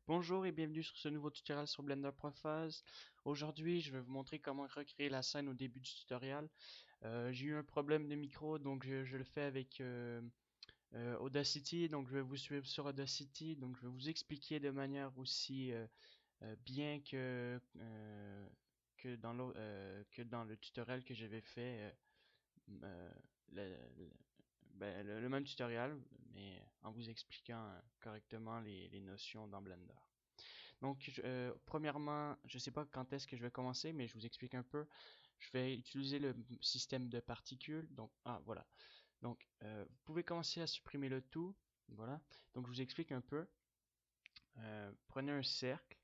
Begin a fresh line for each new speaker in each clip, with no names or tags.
Bonjour et bienvenue sur ce nouveau tutoriel sur Blender Profile. Aujourd'hui, je vais vous montrer comment recréer la scène au début du tutoriel. J'ai eu un problème de micro, donc je le fais avec Audacity. Donc je vais vous suivre sur Audacity. Donc je vais vous expliquer de manière aussi bien que dans le tutoriel que j'avais fait. Euh, le, le- le même tutoriel, mais en vous expliquant correctement les notions dans Blender. Donc, premièrement, je ne sais pas quand est-ce que je vais commencer, mais je vous explique un peu. Je vais utiliser le système de particules. Donc, voilà. Donc, vous pouvez commencer à supprimer le tout. Voilà. Donc, je vous explique un peu. Prenez un cercle.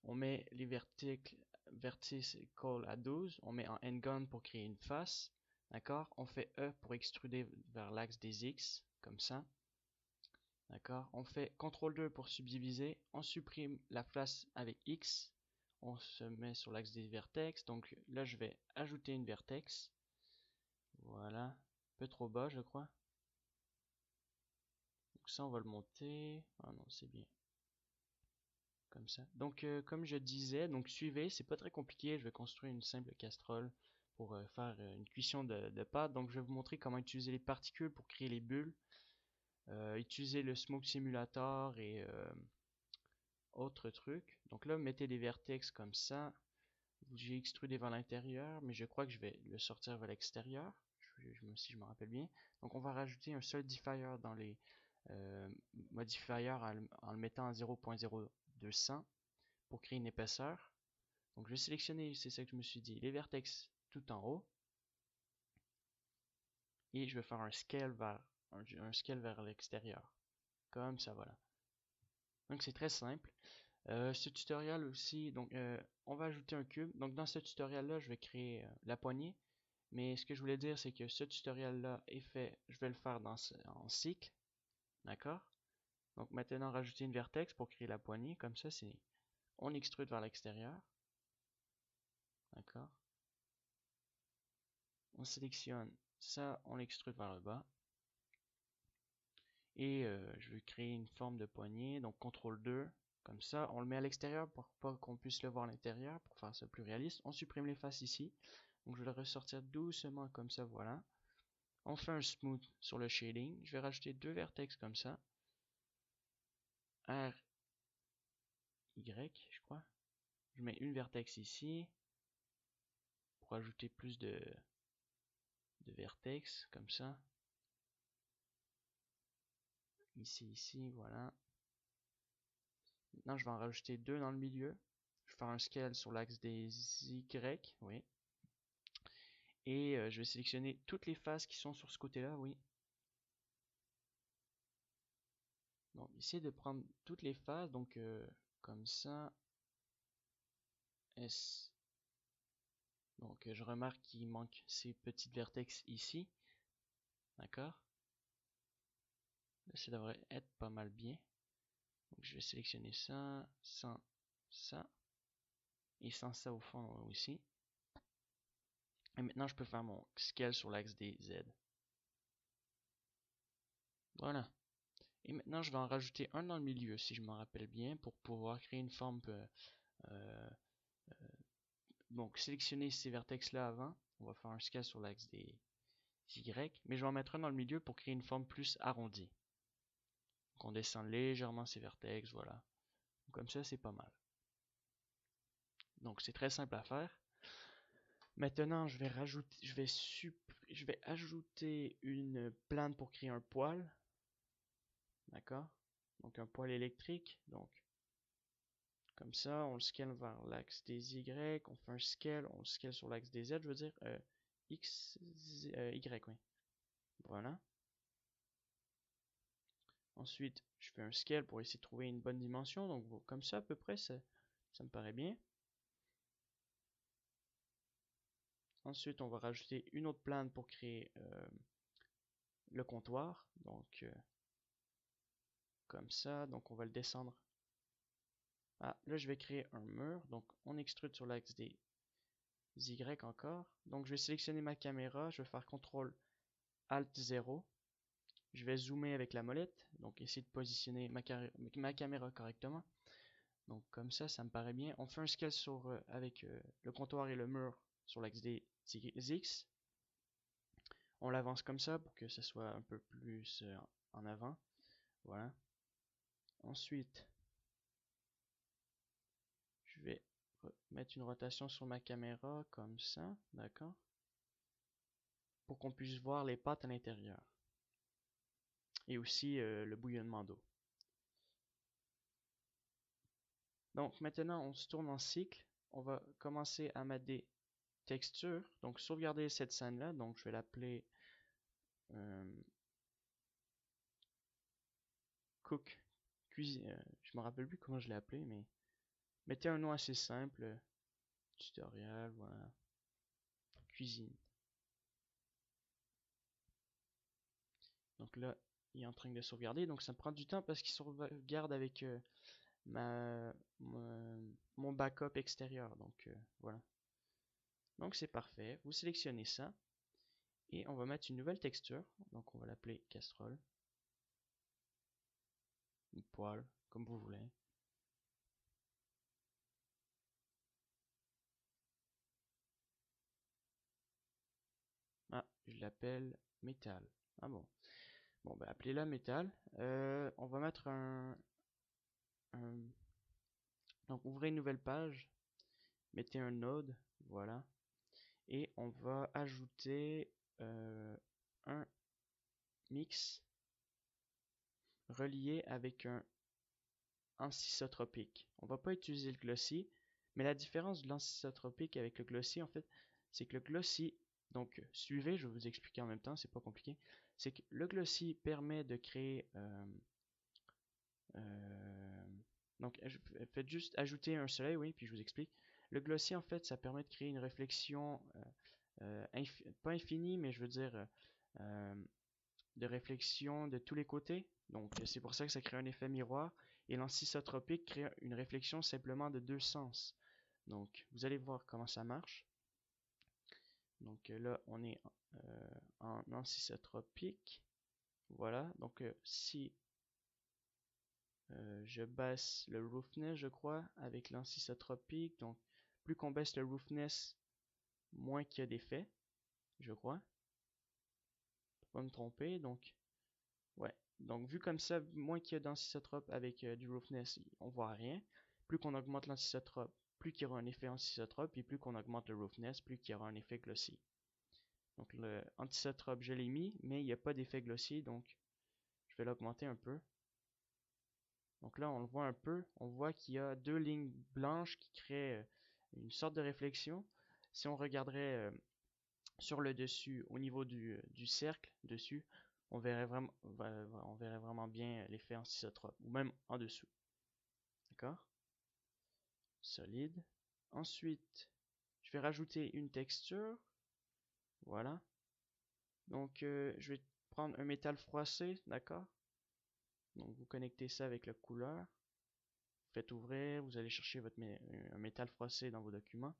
On met les vertices à 12. On met en N-gon pour créer une face. D'accord? On fait E pour extruder vers l'axe des X, comme ça. D'accord? On fait CTRL 2 pour subdiviser. On supprime la face avec X. On se met sur l'axe des vertex. Donc là, je vais ajouter une vertex. Voilà. Un peu trop bas, je crois. Donc ça, on va le monter. Ah non, c'est bien. Comme ça. Donc, comme je disais, donc suivez, c'est pas très compliqué. Je vais construire une simple casserole pour faire une cuisson de pâtes. Donc, je vais vous montrer comment utiliser les particules pour créer les bulles. Utiliser le Smoke Simulator et autre truc. Donc là, mettez des vertex comme ça. J'ai extrudé vers l'intérieur, mais je crois que je vais le sortir vers l'extérieur, si je me rappelle bien. Donc on va rajouter un solidifier dans les modifiers en le mettant à 0.0200 pour créer une épaisseur. Donc je vais sélectionner, c'est ça que je me suis dit, les vertex tout en haut. Et je vais faire un scale vers l'extérieur. Comme ça, voilà. Donc c'est très simple. Ce tutoriel aussi, donc on va ajouter un cube. Donc dans ce tutoriel-là, je vais créer la poignée. Mais ce que je voulais dire, c'est que ce tutoriel-là est fait, je vais le faire en cycle. D'accord? Donc maintenant, rajouter une vertex pour créer la poignée. Comme ça, c'est on extrude vers l'extérieur. D'accord? On sélectionne ça, on l'extrude vers le bas. Et je vais créer une forme de poignée. Donc CTRL 2. Comme ça, on le met à l'extérieur pour pas qu'on puisse le voir à l'intérieur, pour faire ça plus réaliste. On supprime les faces ici. Donc je vais le ressortir doucement comme ça, voilà. On fait un smooth sur le shading. Je vais rajouter deux vertex comme ça. R, Y, je crois. Je mets une vertex ici pour ajouter plus de vertex comme ça. Ici, voilà. Maintenant, je vais en rajouter deux dans le milieu. Je vais faire un scale sur l'axe des Y, oui. Et je vais sélectionner toutes les faces qui sont sur ce côté-là, oui. Donc, essayez de prendre toutes les faces, donc comme ça. S. Donc, je remarque qu'il manque ces petites vertex ici. D'accord? Là, ça devrait être pas mal bien. Donc, je vais sélectionner ça, sans ça, et sans ça au fond aussi. Et maintenant, je peux faire mon scale sur l'axe des Z. Voilà. Et maintenant, je vais en rajouter un dans le milieu, si je me rappelle bien, pour pouvoir créer une forme. Euh, donc, sélectionner ces vertex-là avant. On va faire un scale sur l'axe des Y. Mais je vais en mettre un dans le milieu pour créer une forme plus arrondie. Donc, on descend légèrement ces vertex, voilà. Comme ça, c'est pas mal. Donc, c'est très simple à faire. Maintenant, je vais ajouter une plane pour créer un poil. D'accord? Donc un poil électrique. Donc comme ça, on le scale vers l'axe des Y, on fait un scale, on le scale sur l'axe des Z, je veux dire X, Y, oui. Voilà. Ensuite, je fais un scale pour essayer de trouver une bonne dimension. Donc comme ça à peu près, ça me paraît bien. Ensuite, on va rajouter une autre plane pour créer le comptoir. Donc comme ça, donc on va le descendre. Ah, là je vais créer un mur. Donc on extrude sur l'axe des Y encore. Donc je vais sélectionner ma caméra, je vais faire CTRL Alt 0 je vais zoomer avec la molette, donc essayer de positionner ma caméra correctement. Donc comme ça me paraît bien. On fait un scale avec le comptoir et le mur sur l'axe des X. On l'avance comme ça pour que ce soit un peu plus en avant. Voilà. Ensuite, je vais mettre une rotation sur ma caméra comme ça, d'accord? Pour qu'on puisse voir les pattes à l'intérieur. Et aussi le bouillonnement d'eau. Donc maintenant, on se tourne en cycle. On va commencer à mettre des textures. Donc sauvegarder cette scène-là. Donc je vais l'appeler Cook. Cuisine. Je me rappelle plus comment je l'ai appelé, mais mettez un nom assez simple. Tutoriel, voilà. Cuisine. Donc là, il est en train de sauvegarder. Donc ça me prend du temps parce qu'il sauvegarde avec mon backup extérieur. Donc voilà. Donc c'est parfait. Vous sélectionnez ça. Et on va mettre une nouvelle texture. Donc on va l'appeler casserole. Ou poêle, comme vous voulez. Ah, je l'appelle métal. Ah bon. Bon, ben appelez-la métal. On va mettre un... Donc ouvrez une nouvelle page. Mettez un node. Voilà. Et on va ajouter un mix relié avec un ancisotropique. On va pas utiliser le glossy, mais la différence de l'ancisotropique avec le glossy, en fait, c'est que le glossy, donc suivez, je vais vous expliquer en même temps, c'est pas compliqué, c'est que le glossy permet de créer, donc faites juste ajouter un soleil, oui, puis je vous explique. Le glossy, en fait, ça permet de créer une réflexion, pas infinie, mais je veux dire, de réflexion de tous les côtés. Donc, c'est pour ça que ça crée un effet miroir. Et l'ancisotropique crée une réflexion simplement de deux sens. Donc, vous allez voir comment ça marche. Donc là, on est en ancisotropique. Voilà. Donc, si je baisse le roughness, je crois, avec l'ancisotropique. Donc, plus qu'on baisse le roughness, moins qu'il y a d'effet, je crois. Je peux pas me tromper. Donc, ouais. Donc, vu comme ça, moins qu'il y a d'ancisotrope avec du roughness, on voit rien. Plus qu'on augmente l'ancisotrope, plus qu'il y aura un effet ancisotrope. Et plus qu'on augmente le roughness, plus qu'il y aura un effet glossy. Donc, le ancisotrope, je l'ai mis, mais il n'y a pas d'effet glossy. Donc, je vais l'augmenter un peu. Donc là, on le voit un peu. On voit qu'il y a deux lignes blanches qui créent une sorte de réflexion. Si on regarderait sur le dessus, au niveau du cercle dessus, on verrait vraiment bien l'effet ancisotrope, ou même en dessous. D'accord? Solide. Ensuite, je vais rajouter une texture. Voilà. Donc, je vais prendre un métal froissé, d'accord? Donc, vous connectez ça avec la couleur. Faites ouvrir, vous allez chercher un métal froissé dans vos documents.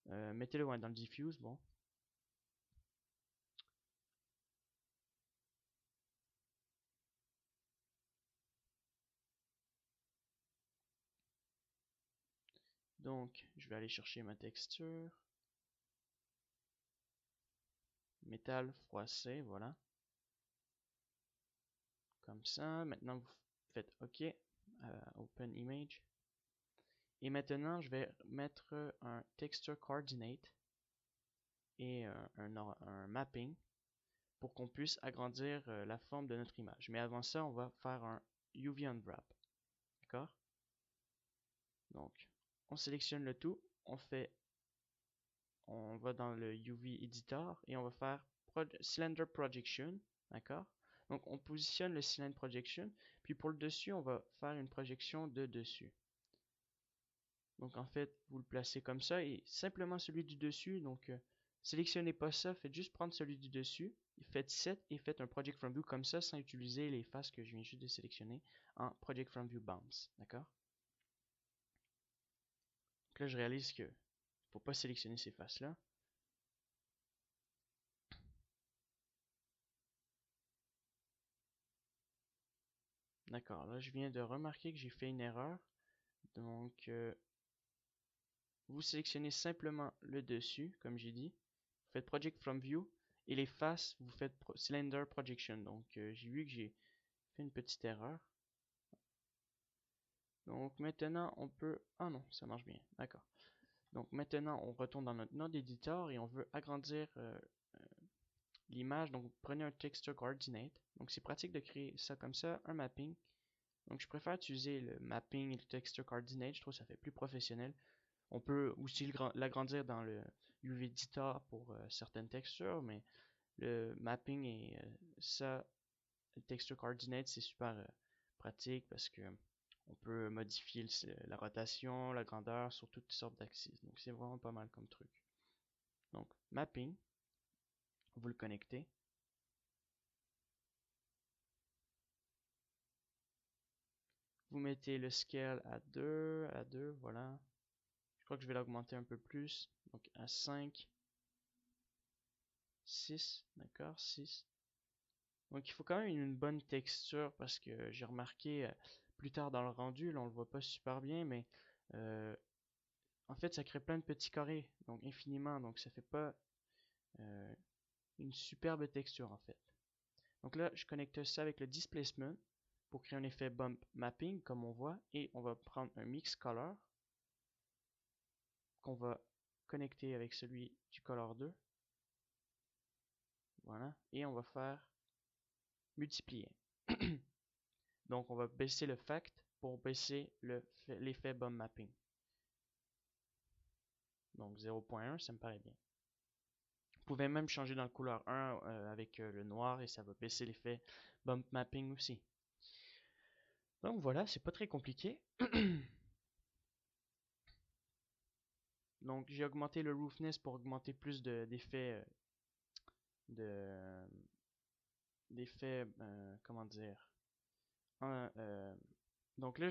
Mettez-le dans le diffuse, bon. Donc, je vais aller chercher ma texture. Métal froissé, voilà. Comme ça. Maintenant, vous faites OK. Open Image. Et maintenant, je vais mettre un Texture Coordinate et un mapping pour qu'on puisse agrandir la forme de notre image. Mais avant ça, on va faire un UV Unwrap. D'accord? Donc, on sélectionne le tout. On va dans le UV Editor et on va faire Cylinder Projection. D'accord? Donc, on positionne le Cylinder Projection. Puis pour le dessus, on va faire une projection de dessus. Donc, en fait, vous le placez comme ça et simplement celui du dessus. Donc, sélectionnez pas ça. Faites juste prendre celui du dessus. Faites Set et faites un Project From View comme ça sans utiliser les faces que je viens juste de sélectionner en Project From View Bounce. D'accord? Donc là, je réalise que faut pas sélectionner ces faces-là. D'accord, là je viens de remarquer que j'ai fait une erreur. Donc, vous sélectionnez simplement le dessus, comme j'ai dit. Vous faites Project from View. Et les faces, vous faites Cylinder Projection. Donc, j'ai vu que j'ai fait une petite erreur. Donc, maintenant, on peut... Ah non, ça marche bien. D'accord. Donc, maintenant, on retourne dans notre node editor et on veut agrandir l'image. Donc, prenez un texture coordinate. Donc, c'est pratique de créer ça comme ça, un mapping. Donc, je préfère utiliser le mapping et le texture coordinate. Je trouve que ça fait plus professionnel. On peut aussi l'agrandir dans le UV Editor pour certaines textures, mais le mapping et ça, le texture coordinate, c'est super pratique parce que on peut modifier la rotation, la grandeur sur toutes sortes d'axes. Donc, c'est vraiment pas mal comme truc. Donc, mapping, vous le connectez. Vous mettez le scale à 2, voilà. Je crois que je vais l'augmenter un peu plus. Donc, à 5, 6, d'accord, 6. Donc il faut quand même une bonne texture parce que j'ai remarqué plus tard dans le rendu, là on le voit pas super bien, mais euh, en fait ça crée plein de petits carrés, donc infiniment, donc ça fait pas euh, une superbe texture en fait. Donc là je connecte ça avec le displacement pour créer un effet bump mapping comme on voit, et on va prendre un mix color qu'on va connecter avec celui du color 2, voilà, et on va faire multiplier. Donc on va baisser le fact pour baisser l'effet bump mapping. Donc 0.1, ça me paraît bien. Vous pouvez même changer dans le couleur 1 avec le noir et ça va baisser l'effet bump mapping aussi. Donc voilà, c'est pas très compliqué. Donc j'ai augmenté le roughness pour augmenter plus d'effets d'effets comment dire. Un, donc là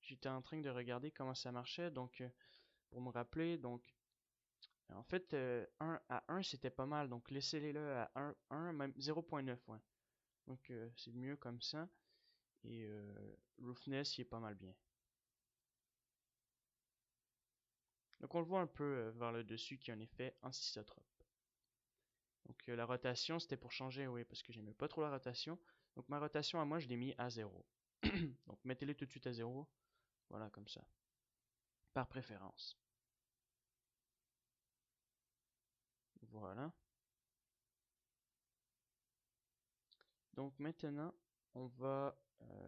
j'étais en train de regarder comment ça marchait, donc pour me rappeler, donc en fait 1 à 1 c'était pas mal, donc laissez-les là à 1, même 0.9, ouais. Donc c'est mieux comme ça. Et roughness, il est pas mal bien. Donc on le voit un peu vers le dessus qu'il y a un effet anisotrope. Donc la rotation, c'était pour changer, oui, parce que j'aimais pas trop la rotation. Donc ma rotation à moi, je l'ai mis à 0. Donc mettez-le tout de suite à 0. Voilà, comme ça. Par préférence. Voilà. Donc maintenant, on va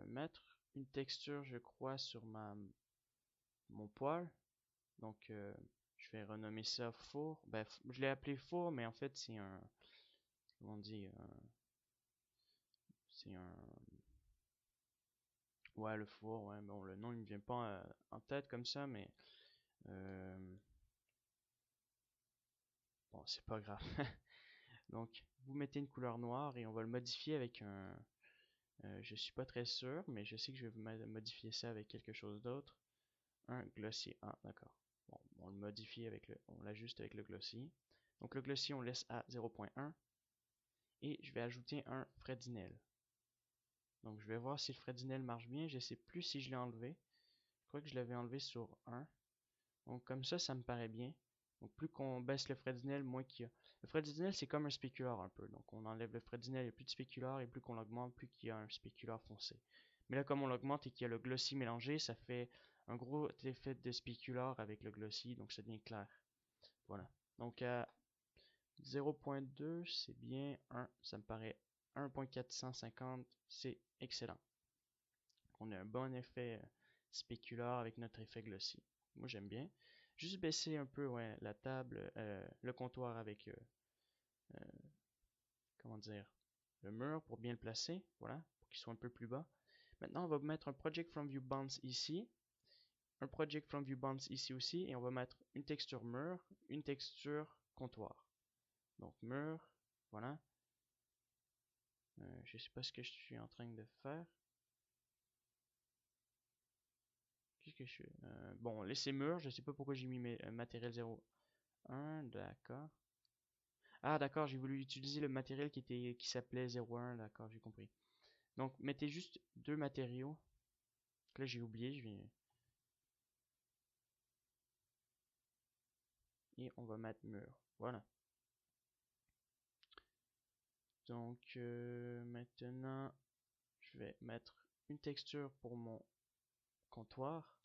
mettre une texture, je crois, sur mon poil. Donc je vais renommer ça four. Ben, je l'ai appelé four, mais en fait c'est un, comment on dit, c'est un, ouais, le four, ouais, bon, le nom il me vient pas en tête comme ça, mais euh, bon, c'est pas grave. Donc, vous mettez une couleur noire et on va le modifier avec un, je suis pas très sûr, mais je sais que je vais modifier ça avec quelque chose d'autre. Un glossy. Ah, d'accord. Bon, on le modifie avec on l'ajuste avec le glossy. Donc le glossy, on laisse à 0.1 et je vais ajouter un Fresnel. Donc je vais voir si le Fresnel marche bien. Je sais plus si je l'ai enlevé. Je crois que je l'avais enlevé sur 1. Donc comme ça me paraît bien. Donc plus qu'on baisse le Fresnel, moins qu'il y a. Le Fresnel, c'est comme un spécular un peu. Donc on enlève le Fresnel, il n'y a plus de spécular, et plus qu'on l'augmente, plus qu'il y a un spécular foncé. Mais là, comme on l'augmente et qu'il y a le glossy mélangé, ça fait un gros effet de spécular avec le glossy, donc ça devient clair. Voilà. Donc à 0.2, c'est bien. 1, ça me paraît 1.450, c'est excellent. On a un bon effet spécular avec notre effet glossy. Moi, j'aime bien. Juste baisser un peu, ouais, la table, le comptoir avec, comment dire, le mur pour bien le placer. Voilà, pour qu'il soit un peu plus bas. Maintenant, on va mettre un Project from View Bounce ici. Un Project from View Bounce ici aussi. Et on va mettre une texture mur, une texture comptoir. Donc, mur, voilà. Je sais pas ce que je suis en train de faire. Qu'est-ce que je suis? Bon, laissez mur. Je sais pas pourquoi j'ai mis matériel 0.1. D'accord. Ah, d'accord, j'ai voulu utiliser le matériel qui s'appelait 01, d'accord, j'ai compris. Donc, mettez juste deux matériaux. Là, j'ai oublié, et on va mettre mur. Voilà. Donc, maintenant, je vais mettre une texture pour mon comptoir.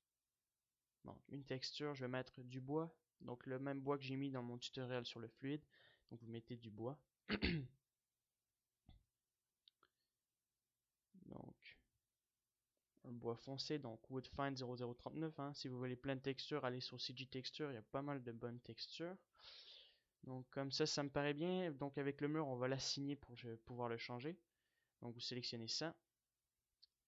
Donc, une texture, je vais mettre du bois. Donc, le même bois que j'ai mis dans mon tutoriel sur le fluide. Donc, vous mettez du bois. Donc, un bois foncé, donc Woodfine 0039. Hein. Si vous voulez plein de textures, allez sur CG Texture, il y a pas mal de bonnes textures. Donc, comme ça me paraît bien. Donc, avec le mur, on va l'assigner pour pouvoir le changer. Donc, vous sélectionnez ça.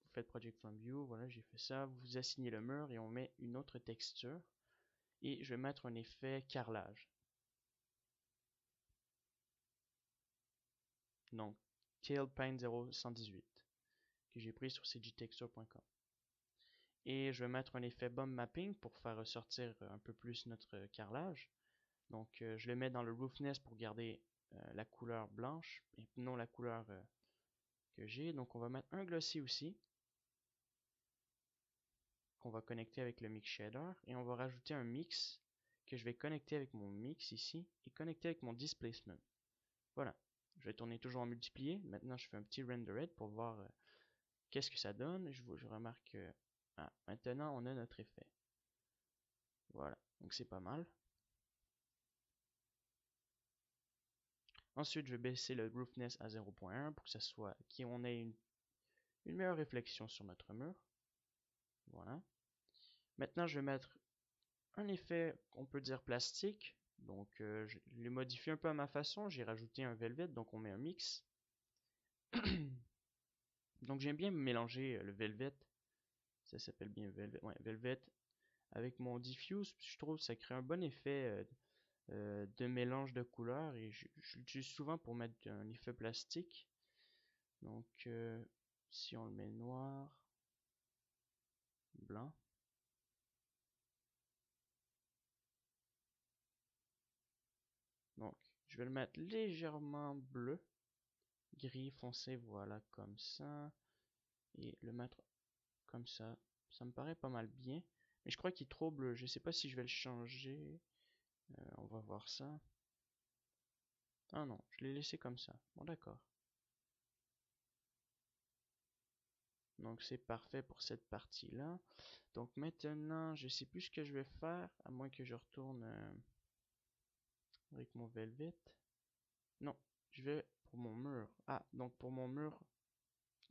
Vous faites Project from View. Voilà, j'ai fait ça. Vous assignez le mur et on met une autre texture. Et je vais mettre un effet carrelage. Donc, Tailpaint 0118 que j'ai pris sur cgtexture.com. Et je vais mettre un effet Bump Mapping pour faire ressortir un peu plus notre carrelage. Donc, je le mets dans le Roughness pour garder la couleur blanche et non la couleur que j'ai. Donc, on va mettre un Glossy aussi qu'on va connecter avec le Mix Shader. Et on va rajouter un Mix que je vais connecter avec mon Mix ici et connecter avec mon Displacement. Voilà. Je vais tourner toujours en multiplié. Maintenant, je fais un petit rendered pour voir qu'est-ce que ça donne. Je remarque que maintenant, on a notre effet. Voilà. Donc, c'est pas mal. Ensuite, je vais baisser le Roughness à 0.1 pour que ça soit qu'on ait une meilleure réflexion sur notre mur. Voilà. Maintenant, je vais mettre un effet qu'on peut dire plastique. Donc, je l'ai modifié un peu à ma façon. J'ai rajouté un velvet, donc on met un mix. Donc, j'aime bien mélanger le velvet. Ça s'appelle bien velvet. Ouais, velvet avec mon diffuse. Je trouve que ça crée un bon effet de mélange de couleurs et je l'utilise souvent pour mettre un effet plastique. Donc, si on le met noir, blanc. Donc, je vais le mettre légèrement bleu, gris foncé, voilà, comme ça. Et le mettre comme ça. Ça me paraît pas mal bien. Mais je crois qu'il est trop bleu. Je sais pas si je vais le changer. On va voir ça. Ah non, je l'ai laissé comme ça. Bon, d'accord. Donc, c'est parfait pour cette partie-là. Donc, maintenant, je sais plus ce que je vais faire, à moins que je retourne avec mon Velvet. Non, je vais pour mon mur. Ah, donc pour mon mur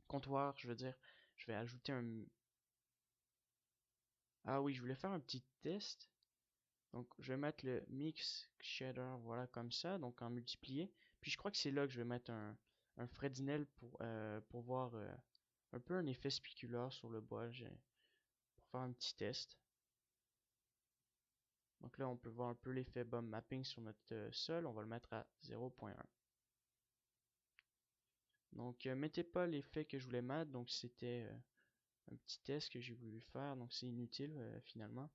comptoir, je veux dire, je vais ajouter un... Ah oui, je voulais faire un petit test. Donc, je vais mettre le Mix Shader, voilà, comme ça, donc en multiplié. Puis, je crois que c'est là que je vais mettre un Fresnel pour voir un peu un effet spéculaire sur le bois, pour faire un petit test. Donc là, on peut voir un peu l'effet bump mapping sur notre sol. On va le mettre à 0.1. Donc, mettez pas l'effet que je voulais mettre. Donc, c'était un petit test que j'ai voulu faire. Donc, c'est inutile finalement.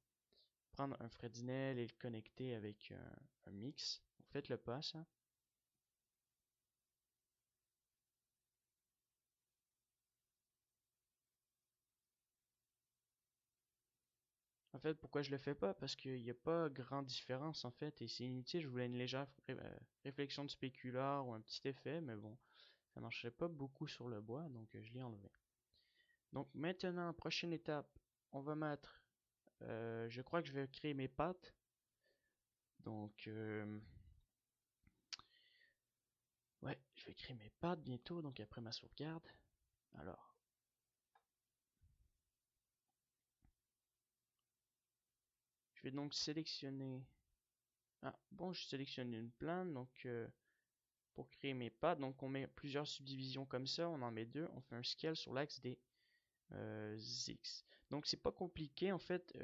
Prendre un Fresnel et le connecter avec un mix. Faites-le pas, ça. En fait, pourquoi je le fais pas? Parce qu'il n'y a pas grande différence en fait et c'est inutile. Je voulais une légère réflexion de spécular ou un petit effet, mais bon, ça marchait pas beaucoup sur le bois, donc je l'ai enlevé. Donc maintenant, prochaine étape, on va mettre, je crois que je vais créer mes pattes. Donc, ouais, je vais créer mes pattes bientôt, donc après ma sauvegarde. Alors, je vais donc sélectionner. Ah, bon, je sélectionne une plane, donc pour créer mes pattes, donc on met plusieurs subdivisions comme ça, on en met deux, on fait un scale sur l'axe des X. Donc c'est pas compliqué en fait.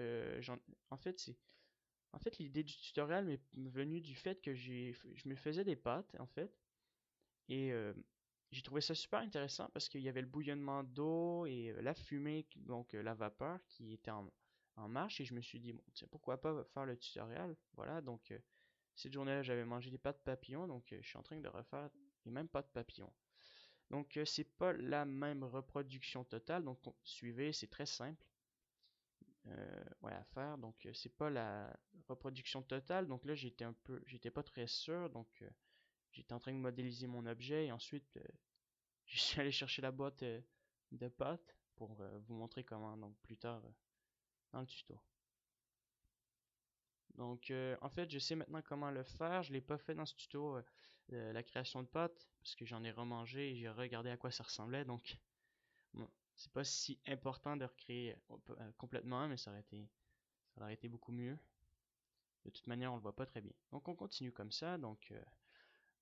En fait l'idée du tutoriel m'est venue du fait que je me faisais des pâtes en fait et j'ai trouvé ça super intéressant parce qu'il y avait le bouillonnement d'eau et la fumée, donc la vapeur qui était en marche et je me suis dit bon tiens pourquoi pas faire le tutoriel. Voilà donc cette journée-là j'avais mangé des pâtes papillons donc je suis en train de refaire les mêmes pâtes papillons. Donc, c'est pas la même reproduction totale. Donc, suivez, c'est très simple ouais, à faire. Donc, c'est pas la reproduction totale. Donc là, j'étais pas très sûr. Donc, j'étais en train de modéliser mon objet et ensuite, je suis allé chercher la boîte de pâte pour vous montrer comment, donc plus tard dans le tuto. Donc, en fait, je sais maintenant comment le faire. Je l'ai pas fait dans ce tuto, la création de pâte, parce que j'en ai remangé et j'ai regardé à quoi ça ressemblait. Donc, bon, c'est pas si important de recréer complètement, mais ça aurait été beaucoup mieux. De toute manière, on le voit pas très bien. Donc, on continue comme ça. Donc,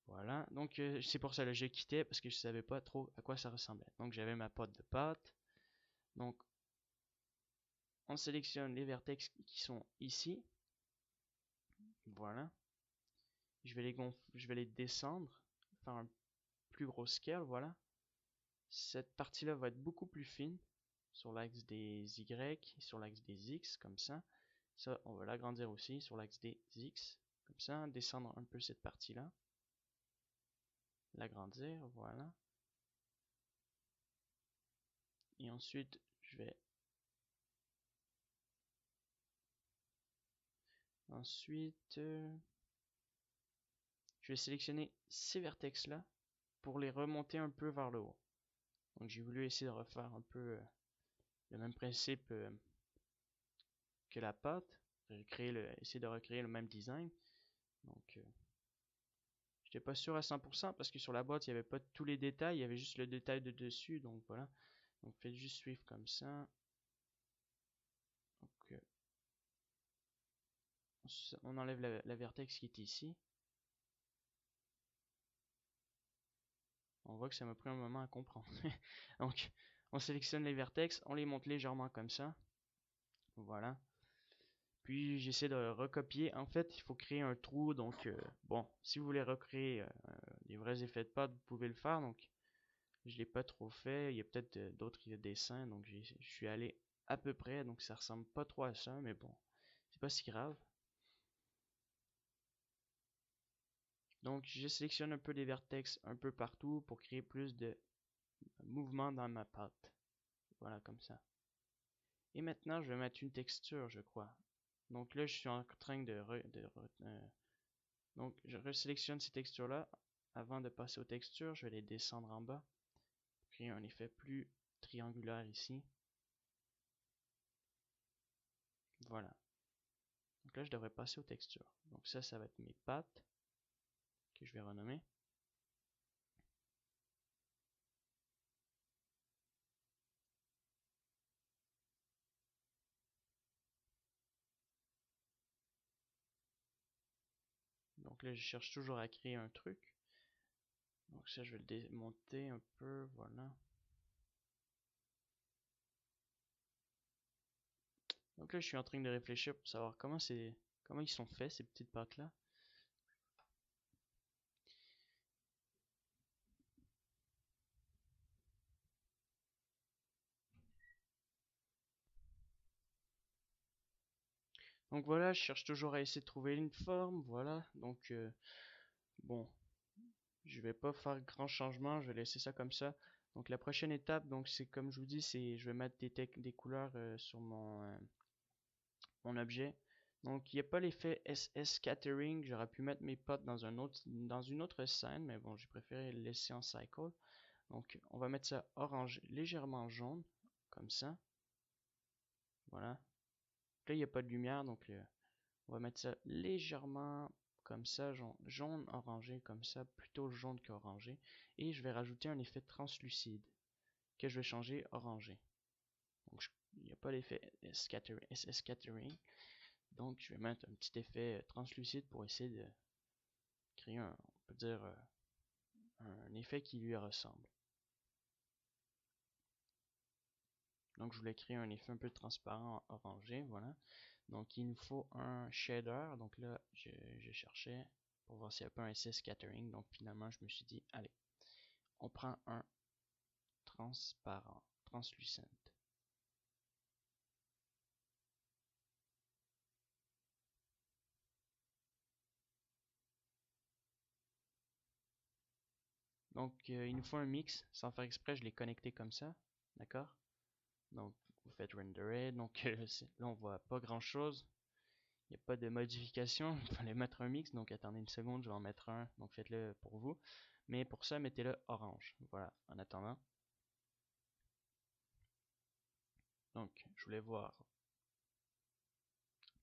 voilà. Donc, c'est pour ça que je quittais, parce que je savais pas trop à quoi ça ressemblait. Donc, j'avais ma pote de pâte. Donc, on sélectionne les vertex qui sont ici. Voilà. Je vais les descendre, faire un plus gros scale, voilà. Cette partie-là va être beaucoup plus fine sur l'axe des Y, sur l'axe des X, comme ça. Ça, on va l'agrandir aussi sur l'axe des X, comme ça. Descendre un peu cette partie-là. L'agrandir, voilà. Et ensuite, ensuite, je vais sélectionner ces vertex-là pour les remonter un peu vers le haut. Donc j'ai voulu essayer de refaire un peu le même principe que la pâte, essayer de recréer le même design. Donc j'étais pas sûr à 100% parce que sur la boîte il n'y avait pas tous les détails, il y avait juste le détail de dessus. Donc voilà. Donc faites juste suivre comme ça. Donc on enlève la vertex qui est ici. On voit que ça m'a pris un moment à comprendre. Donc on sélectionne les vertex, on les monte légèrement comme ça. Voilà. Puis j'essaie de recopier. En fait, il faut créer un trou. Donc, bon, si vous voulez recréer des vrais effets de pâte, vous pouvez le faire. Donc, je l'ai pas trop fait. Il y a peut-être d'autres dessins. Donc, je suis allé à peu près. Donc, ça ressemble pas trop à ça. Mais bon, c'est pas si grave. Donc, je sélectionne un peu les vertex un peu partout pour créer plus de mouvement dans ma pâte. Voilà, comme ça. Et maintenant, je vais mettre une texture, je crois. Donc là, je suis en train donc, je resélectionne ces textures-là. Avant de passer aux textures, je vais les descendre en bas pour créer un effet plus triangulaire ici. Voilà. Donc là, je devrais passer aux textures. Donc ça va être mes pattes que je vais renommer. Donc là, je cherche toujours à créer un truc. Donc ça, je vais le démonter un peu. Voilà. Donc là, je suis en train de réfléchir pour savoir comment ils sont faits, ces petites pattes-là. Donc voilà, je cherche toujours à essayer de trouver une forme. Voilà. Donc, bon, je vais pas faire grand changement, je vais laisser ça comme ça. Donc la prochaine étape, donc c'est comme je vous dis, c'est je vais mettre des couleurs sur mon objet. Donc il n'y a pas l'effet SS scattering, j'aurais pu mettre mes potes dans une autre scène, mais bon, j'ai préféré le laisser en cycle. Donc on va mettre ça orange, légèrement jaune, comme ça. Voilà. Là il n'y a pas de lumière, donc on va mettre ça légèrement comme ça, jaune orangé, comme ça, plutôt jaune qu'orangé. Et je vais rajouter un effet translucide que je vais changer orangé. Donc il n'y a pas l'effet SS scattering. Donc je vais mettre un petit effet translucide pour essayer de créer on peut dire, un effet qui lui ressemble. Donc je voulais créer un effet un peu transparent orangé, voilà. Donc il nous faut un shader. Donc là, je cherchais pour voir s'il n'y a pas un SS scattering. Donc finalement, je me suis dit, allez, on prend un transparent, translucent. Donc, il nous faut un mix. Sans faire exprès, je l'ai connecté comme ça. D'accord? Donc, vous faites renderer. Donc, là, on voit pas grand-chose. Il n'y a pas de modification. Il fallait mettre un mix. Donc, attendez une seconde, je vais en mettre un. Donc, faites-le pour vous. Mais pour ça, mettez-le orange. Voilà, en attendant. Donc, je voulais voir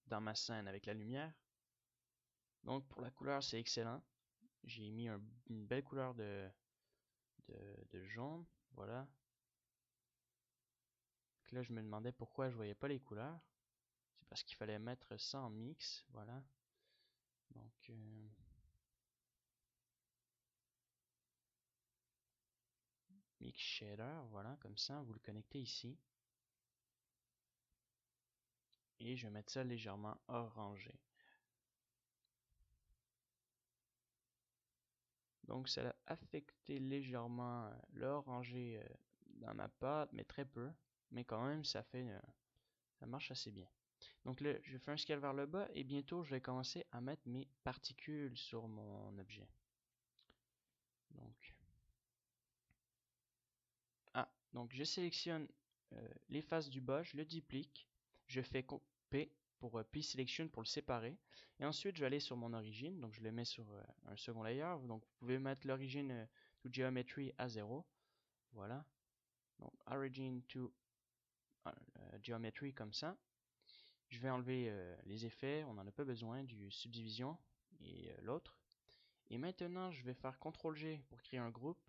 dans ma scène avec la lumière. Donc, pour la couleur, c'est excellent. J'ai mis une belle couleur de jaune. Voilà. Donc là, je me demandais pourquoi je voyais pas les couleurs. C'est parce qu'il fallait mettre ça en mix. Voilà. Donc, mix shader. Voilà, comme ça. Vous le connectez ici. Et je vais mettre ça légèrement orangé. Donc, ça a affecté légèrement l'orangé dans ma pâte, mais très peu. Mais quand même, ça marche assez bien. Donc là, je fais un scale vers le bas et bientôt, je vais commencer à mettre mes particules sur mon objet. Donc je sélectionne les faces du bas, je le duplique, je fais P pour P Selection pour le séparer. Et ensuite, je vais aller sur mon origine, donc je le mets sur un second layer. Donc vous pouvez mettre l'origine to Geometry à 0. Voilà. Donc Origin to Geometry comme ça. Je vais enlever les effets, on n'en a pas besoin, du subdivision et l'autre. Et maintenant, je vais faire CTRL-G pour créer un groupe.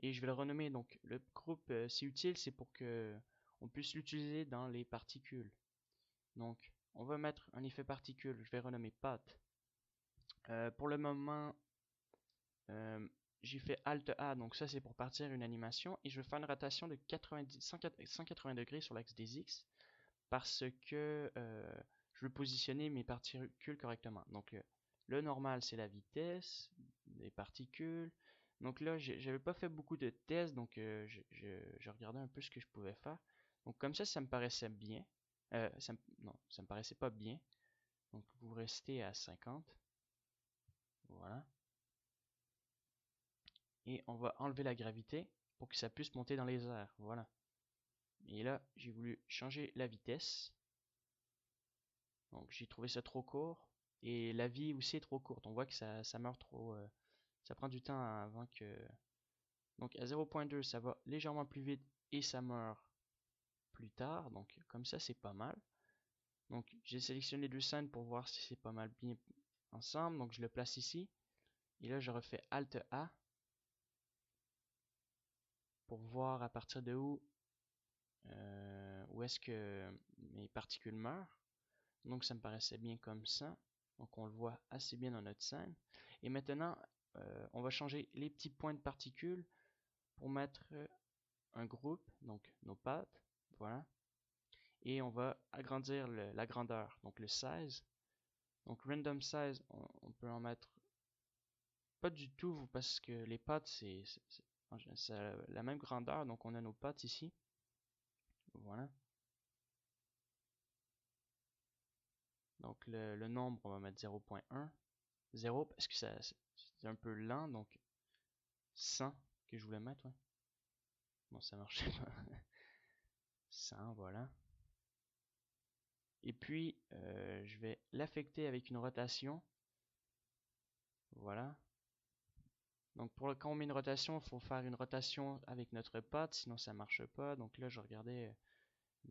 Et je vais le renommer. Donc, le groupe, c'est utile, c'est pour que on puisse l'utiliser dans les particules. Donc, on va mettre un effet particule. Je vais renommer Path. Pour le moment, j'ai fait Alt A. Donc, ça, c'est pour partir une animation. Et je vais faire une rotation de 180 degrés sur l'axe des X parce que je veux positionner mes particules correctement. Donc, le normal, c'est la vitesse des particules. Donc là, j'avais pas fait beaucoup de tests, donc je regardais un peu ce que je pouvais faire. Donc comme ça me paraissait bien. Non, ça me paraissait pas bien. Donc vous restez à 50. Voilà. Et on va enlever la gravité pour que ça puisse monter dans les airs. Voilà. Et là, j'ai voulu changer la vitesse. Donc j'ai trouvé ça trop court. Et la vie aussi est trop courte. On voit que ça meurt trop. Ça prend du temps avant que... Donc à 0.2, ça va légèrement plus vite et ça meurt plus tard. Donc comme ça, c'est pas mal. Donc j'ai sélectionné deux scènes pour voir si c'est pas mal bien ensemble. Donc je le place ici. Et là, je refais Alt A pour voir à partir de où est-ce que mes particules meurent. Donc ça me paraissait bien comme ça. Donc on le voit assez bien dans notre scène. Et maintenant, on va changer les petits points de particules pour mettre un groupe, donc nos pattes, voilà. Et on va agrandir la grandeur, donc le size. Donc random size, on peut en mettre pas du tout parce que les pattes c'est la même grandeur, donc on a nos pattes ici. Voilà. Donc le nombre, on va mettre 0.1. 0 parce que c'est un peu lent, donc 100 que je voulais mettre, ouais. Bon, ça marchait pas. 100, voilà. Et puis, je vais l'affecter avec une rotation. Voilà. Donc, quand on met une rotation, il faut faire une rotation avec notre patte, sinon ça marche pas. Donc là, je regardais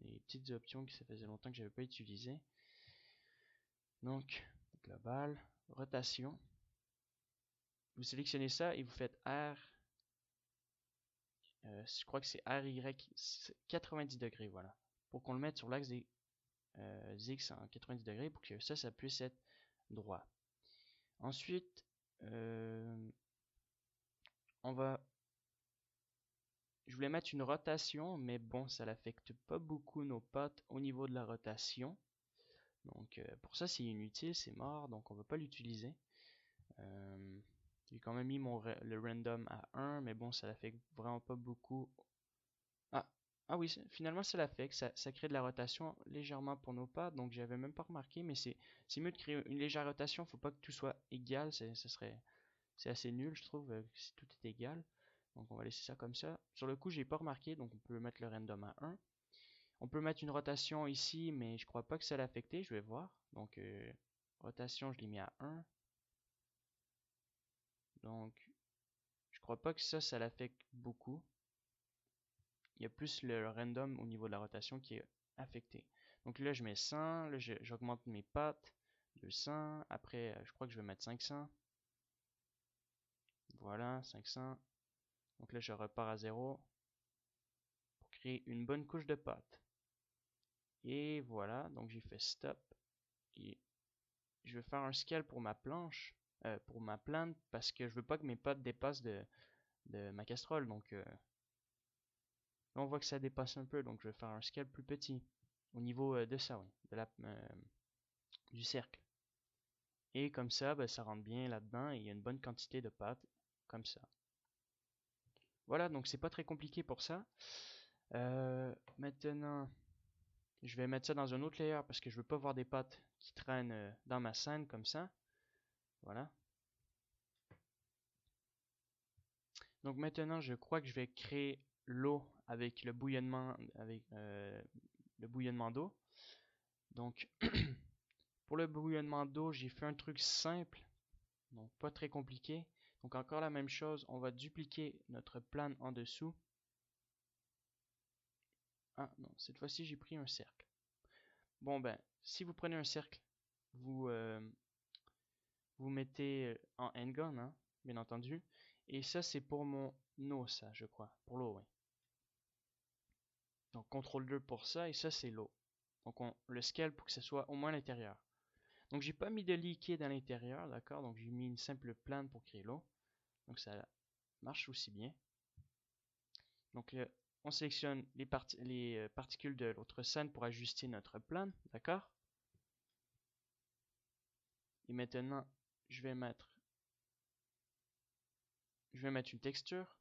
les petites options que ça faisait longtemps que j'avais pas utilisées. Donc, global, rotation. Vous sélectionnez ça et vous faites R. Je crois que c'est RY 90 degrés, voilà. Pour qu'on le mette sur l'axe des X en 90 degrés pour que ça puisse être droit. Ensuite, je voulais mettre une rotation, mais bon, ça n'affecte pas beaucoup nos potes au niveau de la rotation. Donc pour ça, c'est inutile, c'est mort, donc on va pas l'utiliser. J'ai quand même mis le random à 1, mais bon, ça l'affecte vraiment pas beaucoup. Ah, ah oui, finalement ça l'affecte, ça crée de la rotation légèrement pour nos pattes, donc j'avais même pas remarqué, mais c'est mieux de créer une légère rotation, faut pas que tout soit égal, C'est assez nul, je trouve, si tout est égal. Donc on va laisser ça comme ça. Sur le coup, j'ai pas remarqué, donc on peut mettre le random à 1. On peut mettre une rotation ici, mais je crois pas que ça l'affecte. Je vais voir. Donc rotation, je l'ai mis à 1. Donc je crois pas que ça l'affecte beaucoup. Il y a plus le random au niveau de la rotation qui est affecté. Donc là, je mets 100. Là, j'augmente mes pattes. 200. Après, je crois que je vais mettre 500. Voilà, 500. Donc là, je repars à 0 pour créer une bonne couche de pâte. Et voilà, donc j'ai fait stop. Et je vais faire un scale pour ma planche, pour ma plante, parce que je veux pas que mes pâtes dépassent de ma casserole. Donc là, on voit que ça dépasse un peu, donc je vais faire un scale plus petit. Au niveau de ça, oui, du cercle. Et comme ça, ben, ça rentre bien là-dedans et il y a une bonne quantité de pâte, comme ça. Voilà, donc c'est pas très compliqué pour ça. Maintenant, je vais mettre ça dans un autre layer parce que je veux pas voir des pâtes qui traînent dans ma scène comme ça. Voilà. Donc maintenant, je crois que je vais créer l'eau avec le bouillonnement d'eau. Donc pour le bouillonnement d'eau, j'ai fait un truc simple, donc pas très compliqué. Donc encore la même chose, on va dupliquer notre plane en dessous. Ah non, cette fois-ci j'ai pris un cercle. Bon ben, si vous prenez un cercle, vous vous mettez en handgun, hein, bien entendu. Et ça c'est pour mon eau, ça je crois, pour l'eau, oui. Donc CTRL 2 pour ça, et ça c'est l'eau. Donc on le scale pour que ce soit au moins à l'intérieur. Donc j'ai pas mis de liquide à l'intérieur, d'accord? Donc j'ai mis une simple plane pour créer l'eau. Donc ça marche aussi bien. Donc on sélectionne les particules de l'autre scène pour ajuster notre plane, d'accord? Et maintenant, je vais mettre une texture.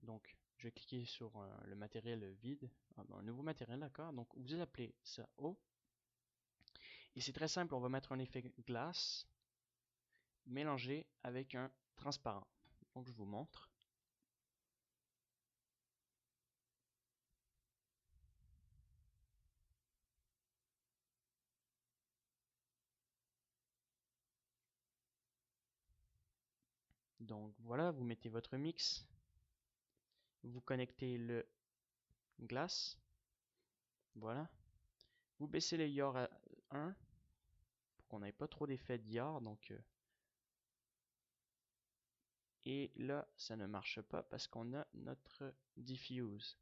Donc je vais cliquer sur le matériel vide, un nouveau matériel, d'accord? Donc vous appelez ça eau. Et c'est très simple, on va mettre un effet glace mélangé avec un transparent. Donc je vous montre. Donc voilà, vous mettez votre mix, vous connectez le glace, voilà. Vous baissez le YOR à 1 pour qu'on n'ait pas trop d'effet de YOR. Donc, et là, ça ne marche pas parce qu'on a notre diffuse.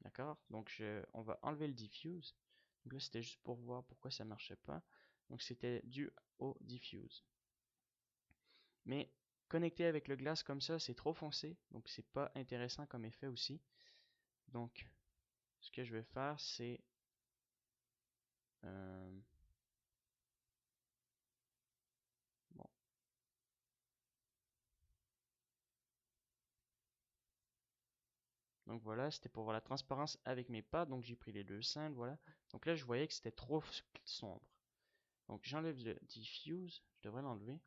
D'accord? Donc on va enlever le diffuse. Donc là, c'était juste pour voir pourquoi ça ne marchait pas. Donc c'était dû au diffuse. Mais connecter avec le glace comme ça, c'est trop foncé. Donc c'est pas intéressant comme effet aussi. Donc ce que je vais faire, c'est bon. Donc voilà, c'était pour voir la transparence avec mes pas. Donc j'ai pris les deux scènes, voilà. Donc là, je voyais que c'était trop sombre. Donc j'enlève le diffuse, je devrais l'enlever.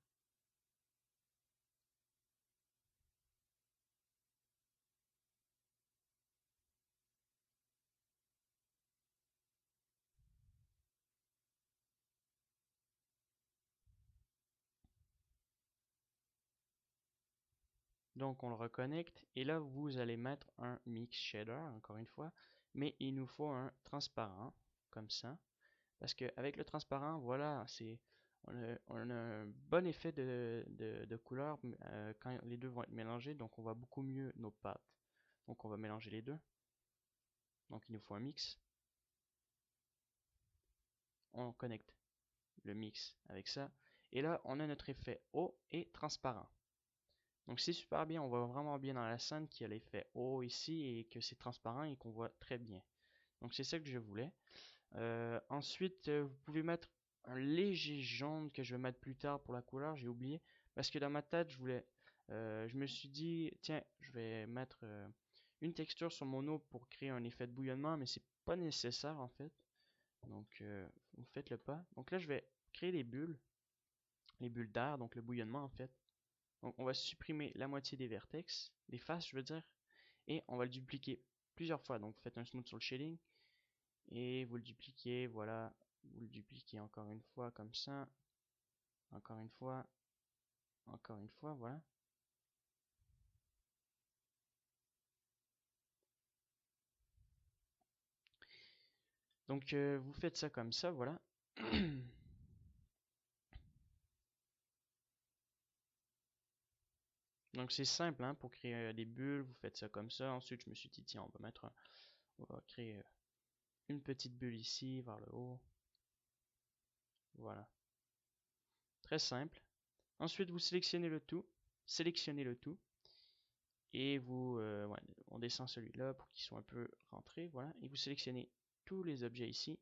Donc on le reconnecte et là vous allez mettre un mix shader encore une fois, mais il nous faut un transparent comme ça parce qu'avec le transparent, voilà, on a un bon effet de couleur quand les deux vont être mélangés, donc on voit beaucoup mieux nos pâtes. Donc on va mélanger les deux. Donc il nous faut un mix. On connecte le mix avec ça. Et là, on a notre effet eau et transparent. Donc c'est super bien, on voit vraiment bien dans la scène qu'il y a l'effet eau ici et que c'est transparent et qu'on voit très bien. Donc c'est ça que je voulais. Ensuite, vous pouvez mettre un léger jaune que je vais mettre plus tard pour la couleur, j'ai oublié. Parce que dans ma tête, je me suis dit, tiens, je vais mettre une texture sur mon eau pour créer un effet de bouillonnement, mais c'est pas nécessaire en fait. Donc vous faites le pas. Donc là, je vais créer des bulles. les bulles d'air, donc le bouillonnement en fait. Donc on va supprimer la moitié des vertex, des faces je veux dire, et on va le dupliquer plusieurs fois. Donc vous faites un smooth sur le shading, et vous le dupliquez, voilà, vous le dupliquez encore une fois comme ça, encore une fois, voilà. Donc vous faites ça comme ça, voilà. Donc c'est simple, hein, pour créer des bulles, vous faites ça comme ça. Ensuite je me suis dit tiens on va créer une petite bulle ici vers le haut. Voilà. Très simple. Ensuite vous sélectionnez le tout, et vous, ouais, on descend celui-là pour qu'il soit un peu rentré, voilà. Et vous sélectionnez tous les objets ici,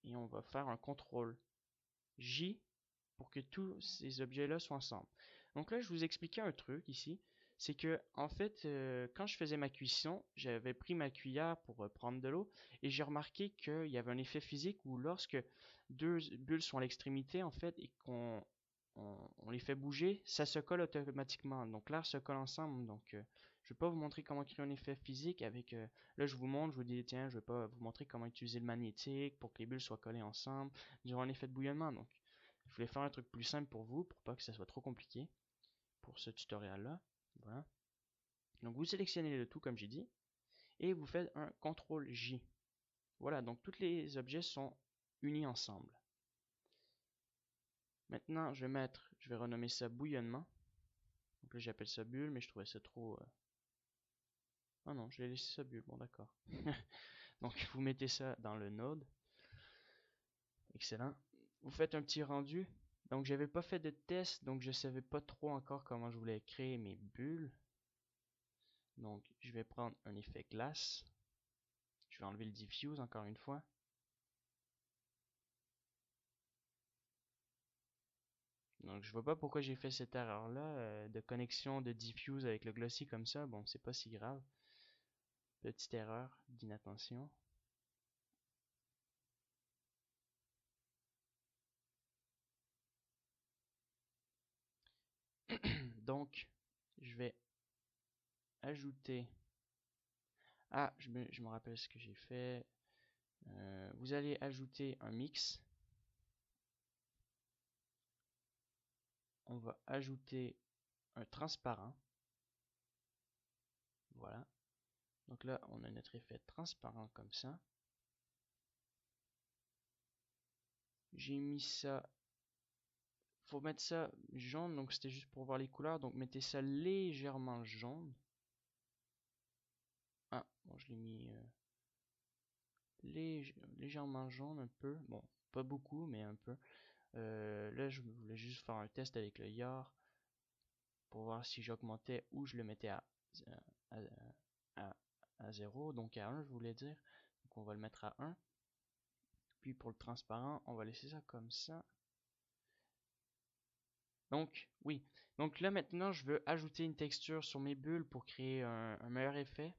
et on va faire un contrôle J pour que tous ces objets-là soient ensemble. Donc là, je vous expliquais un truc ici, c'est que en fait, quand je faisais ma cuisson, j'avais pris ma cuillère pour prendre de l'eau, et j'ai remarqué qu'il y avait un effet physique où lorsque deux bulles sont à l'extrémité, en fait, et qu'on les fait bouger, ça se colle automatiquement. Donc l'air se colle ensemble. Donc je vais pas vous montrer comment créer un effet physique avec. Là, je vous montre, je vous dis tiens, je vais pas vous montrer comment utiliser le magnétique pour que les bulles soient collées ensemble durant un effet de bouillonnement. Donc je voulais faire un truc plus simple pour vous, pour pas que ça soit trop compliqué pour ce tutoriel-là. Voilà. Donc vous sélectionnez le tout comme j'ai dit, et vous faites un CTRL J. Voilà, donc tous les objets sont unis ensemble. Maintenant, je vais renommer ça bouillonnement. Donc là, j'appelle ça bulle, mais je trouvais ça trop. Ah non, je vais laisser ça bulle. Bon, d'accord. Donc vous mettez ça dans le node. Excellent. Vous faites un petit rendu. Donc j'avais pas fait de test, donc je savais pas trop encore comment je voulais créer mes bulles. Donc je vais prendre un effet glace. Je vais enlever le diffuse encore une fois. Donc je vois pas pourquoi j'ai fait cette erreur là de connexion de diffuse avec le glossy comme ça. Bon, c'est pas si grave. Petite erreur d'inattention. Donc je vais ajouter. Ah, je me rappelle ce que j'ai fait. Vous allez ajouter un mix. On va ajouter un transparent. Voilà. Donc là, on a notre effet transparent comme ça. J'ai mis ça. Faut mettre ça jaune, donc c'était juste pour voir les couleurs. Donc mettez ça légèrement jaune. Ah, bon, je l'ai mis légèrement jaune un peu. Bon, pas beaucoup, mais un peu. Là, je voulais juste faire un test avec le yard pour voir si j'augmentais ou je le mettais à, à, à 0, donc à 1, je voulais dire. Donc on va le mettre à 1. Puis pour le transparent, on va laisser ça comme ça. Donc, oui. Donc là maintenant, je veux ajouter une texture sur mes bulles pour créer un meilleur effet.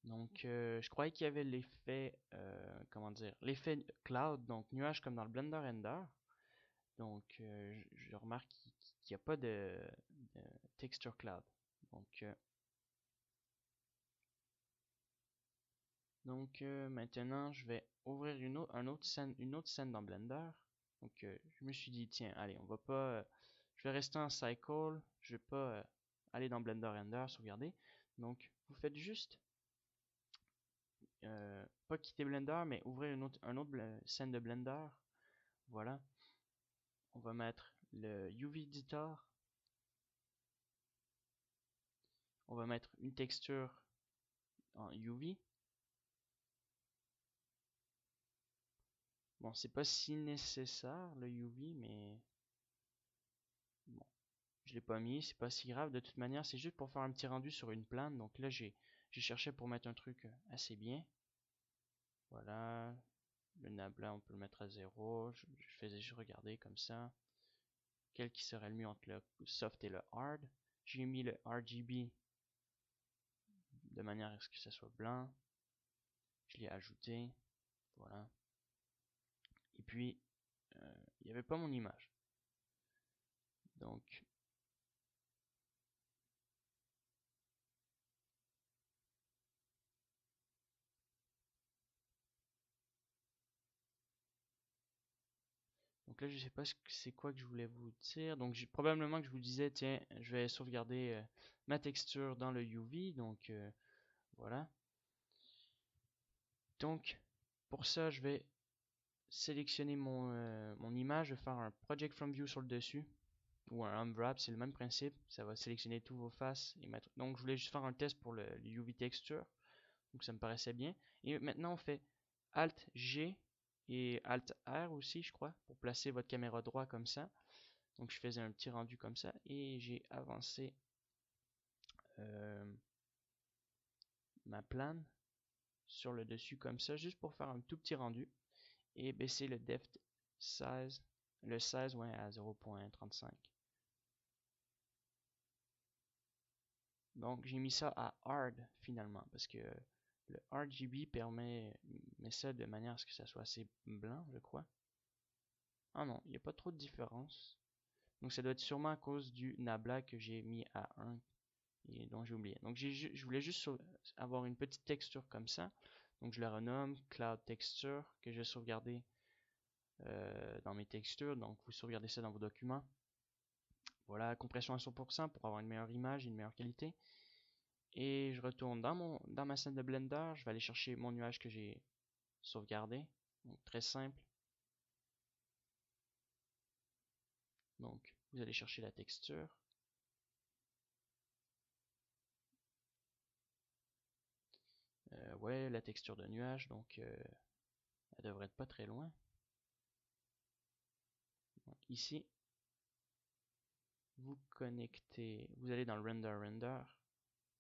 Donc, je croyais qu'il y avait l'effet, comment dire, l'effet cloud, donc nuage comme dans le Blender Render. Donc, je remarque qu'il n'y a pas de texture cloud. Donc, maintenant, je vais ouvrir une autre scène dans Blender. Donc, je me suis dit, tiens, allez, on va pas, je vais rester en cycle, je vais pas aller dans Blender Render, sauvegarder. Donc, vous faites juste, pas quitter Blender, mais ouvrir une autre scène de Blender. Voilà. On va mettre le UV Editor. On va mettre une texture en UV. Bon, c'est pas si nécessaire le UV, mais bon, je l'ai pas mis, c'est pas si grave. De toute manière, c'est juste pour faire un petit rendu sur une plane. Donc là, j'ai cherché pour mettre un truc assez bien. Voilà. Le nabla, on peut le mettre à 0. Je faisais juste regarder comme ça. Quel qui serait le mieux entre le soft et le hard. J'ai mis le RGB de manière à ce que ça soit blanc. Je l'ai ajouté. Voilà. Et puis, il n'y avait pas mon image. Donc là, je sais pas c'est quoi que je voulais vous dire. Donc, probablement que je vous disais, tiens, je vais sauvegarder ma texture dans le UV. Donc, voilà. Donc, pour ça, je vais sélectionner mon image. Je vais faire un Project from View sur le dessus. Ou un Unwrap, c'est le même principe. Ça va sélectionner tous vos faces et mettre. Donc, je voulais juste faire un test pour le UV texture. Donc, ça me paraissait bien. Et maintenant, on fait Alt G et Alt R aussi, je crois, pour placer votre caméra droit comme ça. Donc je faisais un petit rendu comme ça et j'ai avancé euh, ma plane sur le dessus comme ça, juste pour faire un tout petit rendu et baisser le depth size, le 16 ouais, à 0.35. Donc j'ai mis ça à hard finalement parce que le RGB met ça de manière à ce que ça soit assez blanc, je crois. Ah non, il n'y a pas trop de différence. Donc ça doit être sûrement à cause du nabla que j'ai mis à 1 et dont j'ai oublié. Donc je voulais juste avoir une petite texture comme ça. Donc je la renomme Cloud Texture que je vais sauvegarder dans mes textures. Donc vous sauvegardez ça dans vos documents. Voilà, compression à 100% pour avoir une meilleure image, une meilleure qualité. Et je retourne dans ma scène de Blender. Je vais aller chercher mon nuage que j'ai sauvegardé. Donc très simple. Donc vous allez chercher la texture. Ouais, la texture de nuage. Donc elle devrait être pas très loin. Donc, ici, vous connectez, vous allez dans le Blender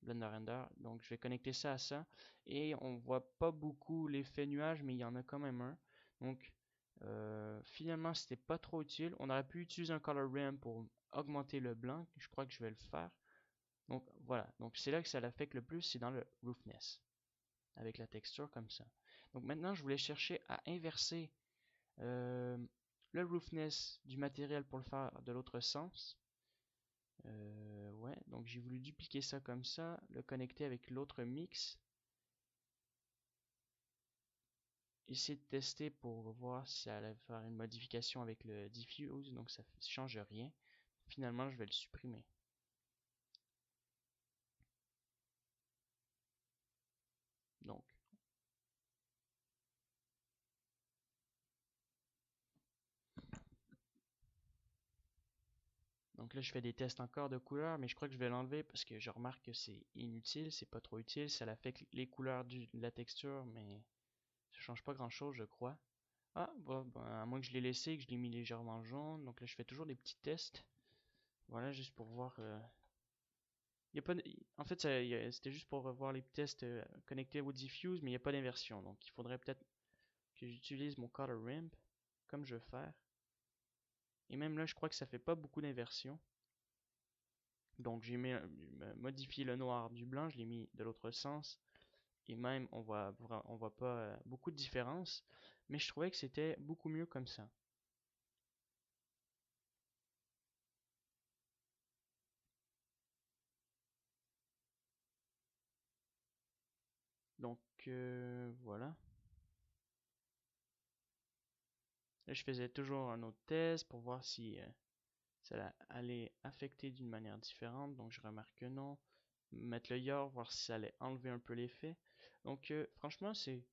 Render, donc je vais connecter ça à ça, et on voit pas beaucoup l'effet nuage, mais il y en a quand même un, donc finalement c'était pas trop utile, on aurait pu utiliser un Color Ramp pour augmenter le blanc, je crois que je vais le faire, donc voilà, donc c'est là que ça l'affecte le plus, c'est dans le Roughness, avec la texture comme ça. Donc maintenant je voulais chercher à inverser euh, le Roughness du matériel pour le faire de l'autre sens. Ouais, donc j'ai voulu dupliquer ça comme ça, le connecter avec l'autre mix. Essayer de tester pour voir si ça allait faire une modification avec le diffuse, donc ça ne change rien. Finalement, je vais le supprimer. Donc, là, je fais des tests encore de couleurs, mais je crois que je vais l'enlever parce que je remarque que c'est inutile, c'est pas trop utile, ça affecte les couleurs de la texture, mais ça change pas grand chose, je crois. Ah, bon, à moins que je l'ai laissé, que je l'ai mis légèrement jaune, donc là, je fais toujours des petits tests. Voilà, juste pour voir. Y a pas en fait, c'était juste pour revoir les tests connectés au diffuse, mais il n'y a pas d'inversion. Donc, il faudrait peut-être que j'utilise mon color ramp, comme je vais faire. Et même là, je crois que ça fait pas beaucoup d'inversion. Donc, j'ai modifié le noir du blanc, je l'ai mis de l'autre sens. Et même, on voit pas beaucoup de différence. Mais je trouvais que c'était beaucoup mieux comme ça. Donc, voilà. Là, je faisais toujours un autre test pour voir si ça allait affecter d'une manière différente. Donc, je remarque que non. Mettre le yaw, voir si ça allait enlever un peu l'effet. Donc, franchement, c'est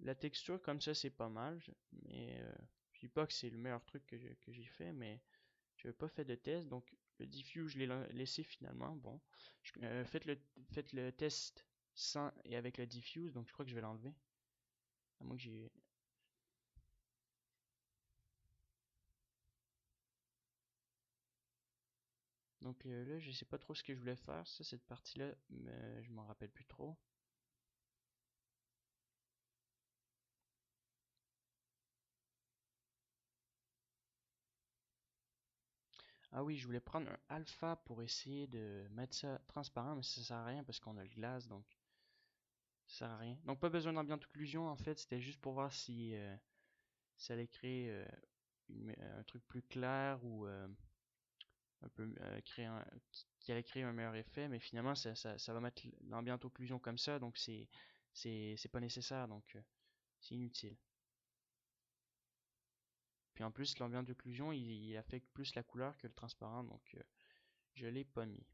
la texture comme ça, c'est pas mal. Mais je dis pas que c'est le meilleur truc que j'ai fait, mais je n'avais pas fait de test. Donc, le diffuse, je l'ai laissé finalement. Bon, faites le test sans et avec le diffuse. Donc, je crois que je vais l'enlever. À moins que j'ai. Donc là, je sais pas trop ce que je voulais faire. Ça, cette partie-là, mais je m'en rappelle plus trop. Ah oui, je voulais prendre un alpha pour essayer de mettre ça transparent, mais ça sert à rien parce qu'on a le glace, donc ça sert à rien. Donc pas besoin d'ambient occlusion en fait, c'était juste pour voir si ça allait créer un truc plus clair ou un peu qui allait créer un meilleur effet, mais finalement ça va mettre l'ambient occlusion comme ça, donc c'est pas nécessaire, donc c'est inutile. Puis en plus l'ambient d'occlusion il affecte plus la couleur que le transparent, donc je l'ai pas mis.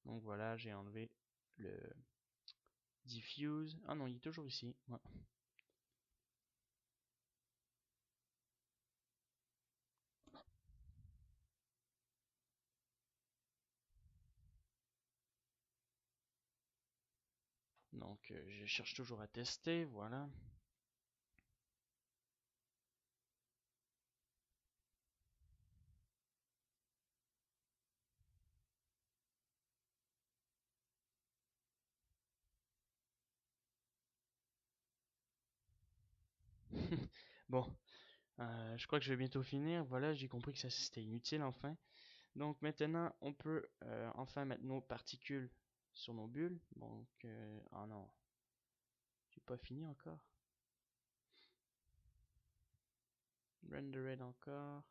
Donc voilà, j'ai enlevé le diffuse. Ah non, il est toujours ici. Ouais. Donc je cherche toujours à tester, voilà. Bon, je crois que je vais bientôt finir. Voilà, j'ai compris que ça c'était inutile enfin. Donc maintenant, on peut enfin mettre nos particules sur nos bulles. Donc, oh non, j'ai pas fini encore. Rendered encore.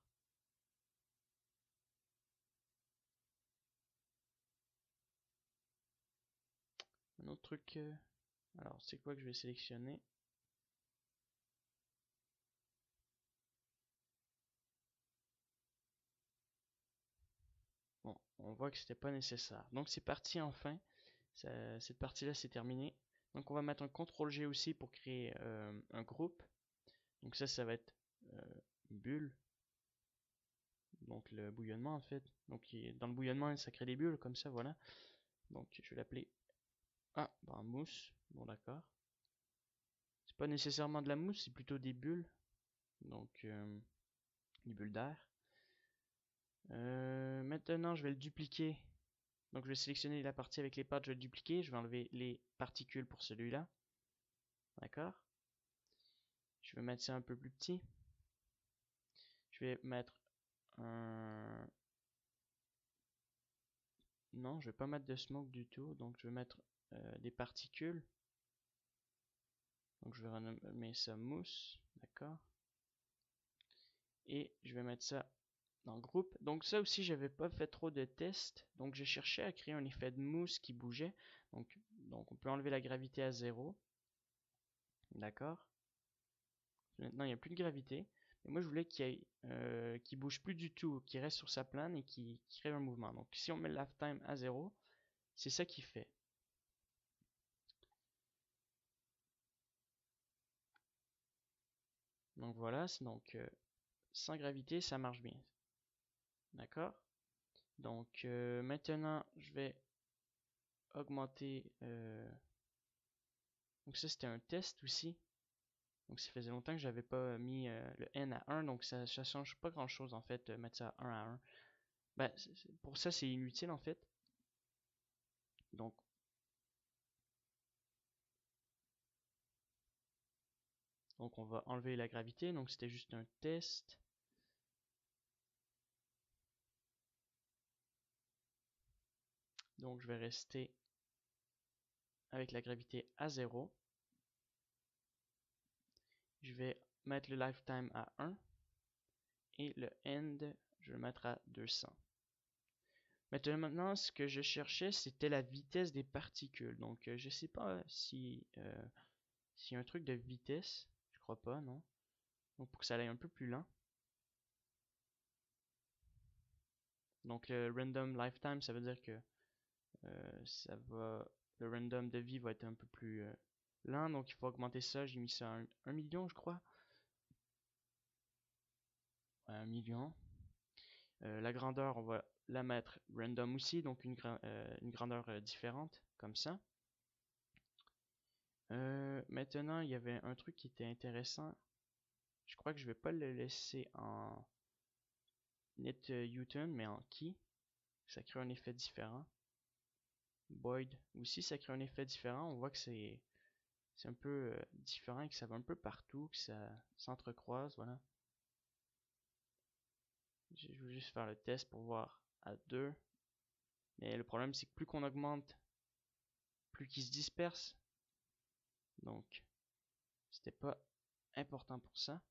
Un autre truc. Alors, c'est quoi que je vais sélectionner? Bon, on voit que c'était pas nécessaire. Donc c'est parti enfin. Cette partie-là c'est terminé. Donc on va mettre un CTRL G aussi pour créer un groupe. Donc ça va être euh, une bulle. Donc le bouillonnement en fait. Donc dans le bouillonnement ça crée des bulles comme ça, voilà. Donc je vais l'appeler mousse. Bon d'accord. C'est pas nécessairement de la mousse, c'est plutôt des bulles. Donc des bulles d'air. Maintenant je vais le dupliquer. Donc je vais sélectionner la partie avec les pattes, je vais le dupliquer. Je vais enlever les particules pour celui-là. D'accord. Je vais mettre ça un peu plus petit. Je vais mettre un... Non, je vais pas mettre de smoke du tout. Donc je vais mettre des particules. Donc je vais renommer ça mousse. D'accord. Et je vais mettre ça dans le groupe. Donc ça aussi, j'avais pas fait trop de tests. Donc j'ai cherché à créer un effet de mousse qui bougeait. Donc on peut enlever la gravité à 0. D'accord. Maintenant, il n'y a plus de gravité. Mais moi, je voulais qu'il bouge plus du tout, qu'il reste sur sa plane et qu'il crée un mouvement. Donc, si on met le lifetime à 0, c'est ça qu'il fait. Donc voilà, c'est donc sans gravité, ça marche bien. D'accord? Donc maintenant, je vais augmenter. Donc ça, c'était un test aussi. Donc ça faisait longtemps que j'avais pas mis le n à 1, donc ça change pas grand chose en fait, mettre ça à 1 à 1. Ben, pour ça, c'est inutile en fait. Donc Donc on va enlever la gravité, donc c'était juste un test. Donc je vais rester avec la gravité à 0. Je vais mettre le lifetime à 1 et le end, je vais le mettre à 200. Maintenant, ce que je cherchais, c'était la vitesse des particules. Donc je sais pas si s'il y a un truc de vitesse, je crois pas, non. Donc pour que ça aille un peu plus lent. Donc le random lifetime, ça veut dire que le random de vie va être un peu plus lent, donc il faut augmenter ça. J'ai mis ça à 1 million, je crois. 1 million. La grandeur, on va la mettre random aussi, donc une grandeur différente, comme ça. Maintenant, il y avait un truc qui était intéressant. Je crois que je vais pas le laisser en net Newton, mais en key. Ça crée un effet différent. Boyd aussi, ça crée un effet différent. On voit que c'est un peu différent et que ça va un peu partout, que ça s'entrecroise, voilà. Je veux juste faire le test pour voir à 2. Mais le problème, c'est que plus qu'on augmente plus qu'ils se dispersent. Donc, c'était pas important pour ça.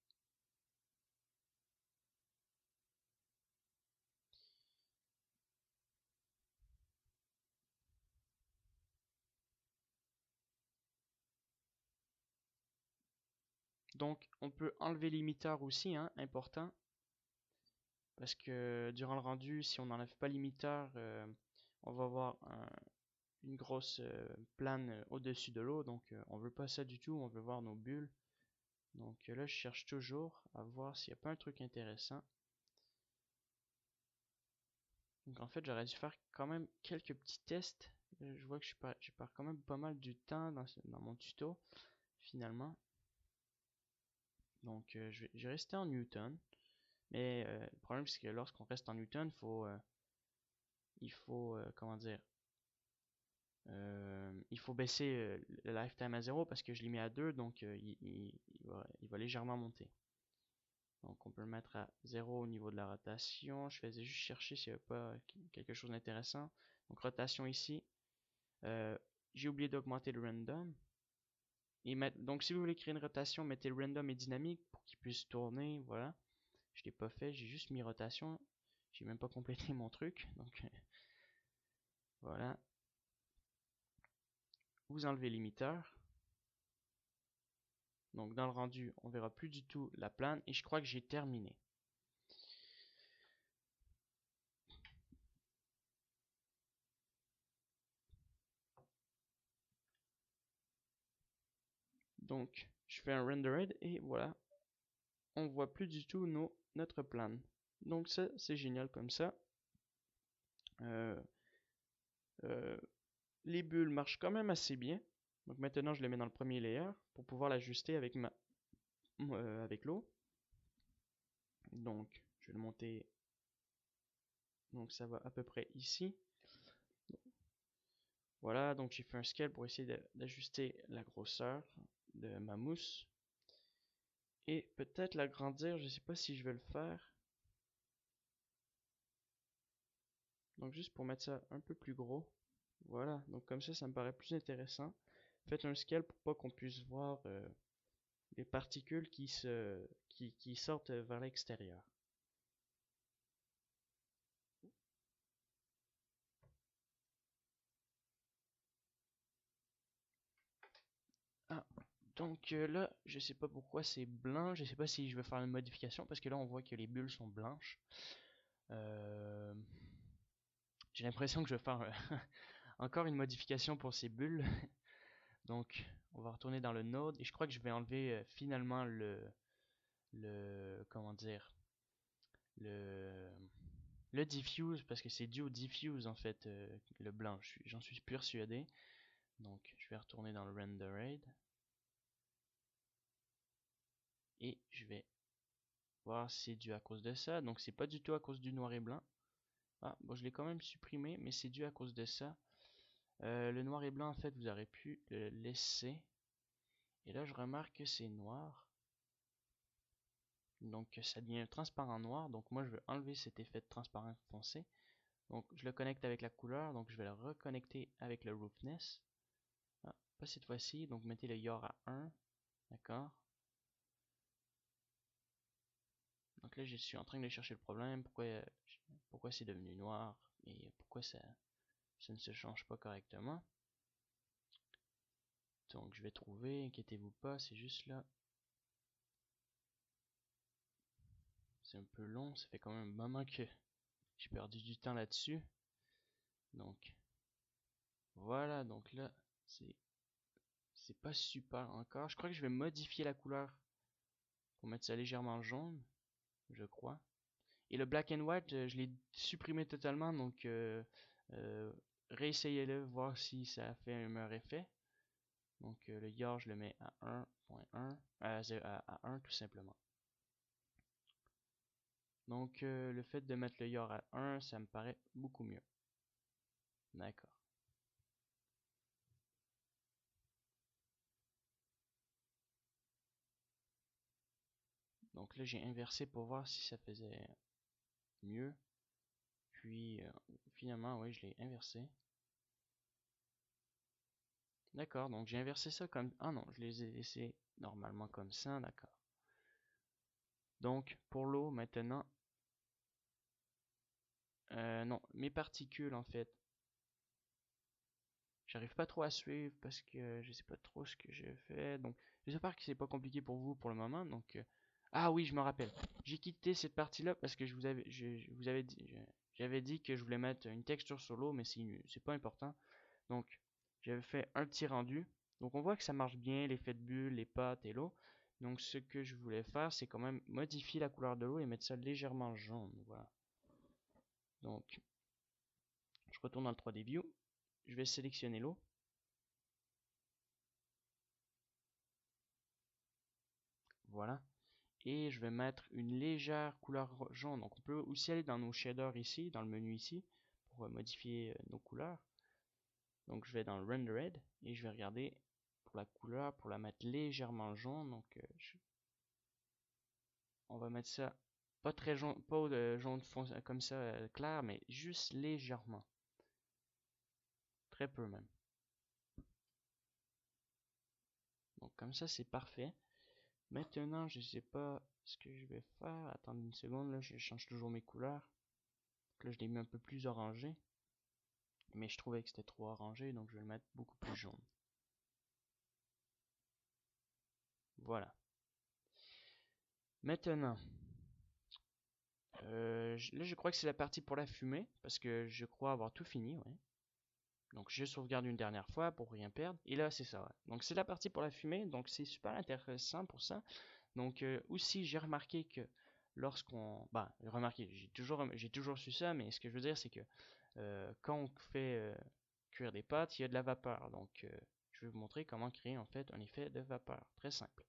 Donc, on peut enlever l'imiteur aussi, hein, important. Parce que durant le rendu, si on n'enlève pas l'imiteur, on va avoir une grosse plane au-dessus de l'eau. Donc, on veut pas ça du tout. On veut voir nos bulles. Donc là, je cherche toujours à voir s'il n'y a pas un truc intéressant. Donc en fait, j'aurais dû faire quand même quelques petits tests. Je vois que je perds quand même pas mal du temps dans mon tuto, finalement. Donc je vais rester en Newton. Mais le problème, c'est que lorsqu'on reste en Newton, il faut comment dire, il faut baisser le lifetime à 0 parce que je l'ai mis à 2, donc il va légèrement monter. Donc on peut le mettre à 0 au niveau de la rotation. Je faisais juste chercher s'il n'y avait pas quelque chose d'intéressant. Donc rotation ici. J'ai oublié d'augmenter le random. Donc si vous voulez créer une rotation, mettez le random et dynamique pour qu'il puisse tourner. Voilà. Je l'ai pas fait, j'ai juste mis rotation. J'ai même pas complété mon truc. Donc voilà. Vous enlevez l'imiteur. Donc dans le rendu, on verra plus du tout la plane. Et je crois que j'ai terminé. Donc je fais un rendered et voilà. On voit plus du tout notre plane. Donc ça, c'est génial comme ça. Euh, euh, les bulles marchent quand même assez bien. Donc maintenant, je les mets dans le premier layer pour pouvoir l'ajuster avec l'eau. Donc, je vais le monter. Donc ça va à peu près ici. Voilà, donc j'ai fait un scale pour essayer d'ajuster la grosseur de ma mousse. Et peut-être l'agrandir, je ne sais pas si je vais le faire. Donc juste pour mettre ça un peu plus gros. Voilà, donc comme ça me paraît plus intéressant. Faites un scale pour pas qu'on puisse voir les particules qui sortent vers l'extérieur. Ah, donc là, je sais pas pourquoi c'est blanc. Je sais pas si je vais faire une modification parce que là, on voit que les bulles sont blanches. Euh, J'ai l'impression que je vais faire encore une modification pour ces bulles. Donc, on va retourner dans le node et je crois que je vais enlever finalement comment dire, le, le diffuse parce que c'est dû au diffuse en fait, le blanc. J'en suis persuadé. Donc, je vais retourner dans le rendered et je vais voir si c'est dû à cause de ça. Donc, c'est pas du tout à cause du noir et blanc. Ah, bon, je l'ai quand même supprimé, mais c'est dû à cause de ça. Le noir et blanc, en fait, vous aurez pu le laisser. Et là, je remarque que c'est noir. Donc, ça devient transparent noir. Donc, moi, je veux enlever cet effet de transparent foncé. Donc, je le connecte avec la couleur. Donc, je vais le reconnecter avec le roughness. Ah, pas cette fois-ci. Donc, mettez le YOR à 1. D'accord. Donc là, je suis en train de chercher le problème. Pourquoi c'est devenu noir et pourquoi ça ne se change pas correctement. Donc, je vais trouver. Inquiétez-vous pas, c'est juste là. C'est un peu long. Ça fait quand même un moment que j'ai perdu du temps là-dessus. Donc, voilà. Donc là, c'est pas super encore. Je crois que je vais modifier la couleur pour mettre ça légèrement jaune, je crois. Et le black and white, je l'ai supprimé totalement, donc euh, réessayez-le, voir si ça fait un meilleur effet. Donc le YOR, je le mets à 1.1, à 1 tout simplement. Donc le fait de mettre le YOR à 1, ça me paraît beaucoup mieux. D'accord. Donc là, j'ai inversé pour voir si ça faisait mieux. Puis finalement, oui, je l'ai inversé. D'accord, donc j'ai inversé ça comme... Ah non, je les ai laissés normalement comme ça, d'accord. Donc, pour l'eau, maintenant... non, mes particules, en fait, j'arrive pas trop à suivre parce que je sais pas trop ce que j'ai fait. Donc, j'espère que c'est pas compliqué pour vous pour le moment. Donc, ah oui, je me rappelle. J'ai quitté cette partie-là parce que je vous avais dit, j'avais dit que je voulais mettre une texture sur l'eau, mais c'est pas important. Donc, j'avais fait un petit rendu. Donc, on voit que ça marche bien, l'effet de bulle, les pattes et l'eau. Donc, ce que je voulais faire, c'est quand même modifier la couleur de l'eau et mettre ça légèrement jaune. Voilà. Donc, je retourne dans le 3D View. Je vais sélectionner l'eau. Voilà. Et je vais mettre une légère couleur jaune. Donc, on peut aussi aller dans nos shaders ici, dans le menu ici, pour modifier nos couleurs. Donc, je vais dans le Rendered et je vais regarder pour la couleur, pour la mettre légèrement jaune. Donc, on va mettre ça pas très jaune, pas jaune comme ça clair, mais juste légèrement. Très peu même. Donc comme ça c'est parfait. Maintenant je sais pas ce que je vais faire. Attendez une seconde là, je change toujours mes couleurs. Donc là je l'ai mis un peu plus orangé. Mais je trouvais que c'était trop orangé, donc je vais le mettre beaucoup plus jaune. Voilà. Maintenant, là je crois que c'est la partie pour la fumée, parce que je crois avoir tout fini, ouais. Donc je sauvegarde une dernière fois pour rien perdre. Et là c'est ça, ouais. Donc c'est la partie pour la fumée, donc c'est super intéressant pour ça. Donc aussi j'ai remarqué que lorsqu'on... Bah remarqué, j'ai toujours su ça, mais ce que je veux dire c'est que quand on fait cuire des pâtes, il y a de la vapeur. Donc je vais vous montrer comment créer en fait un effet de vapeur. Très simple.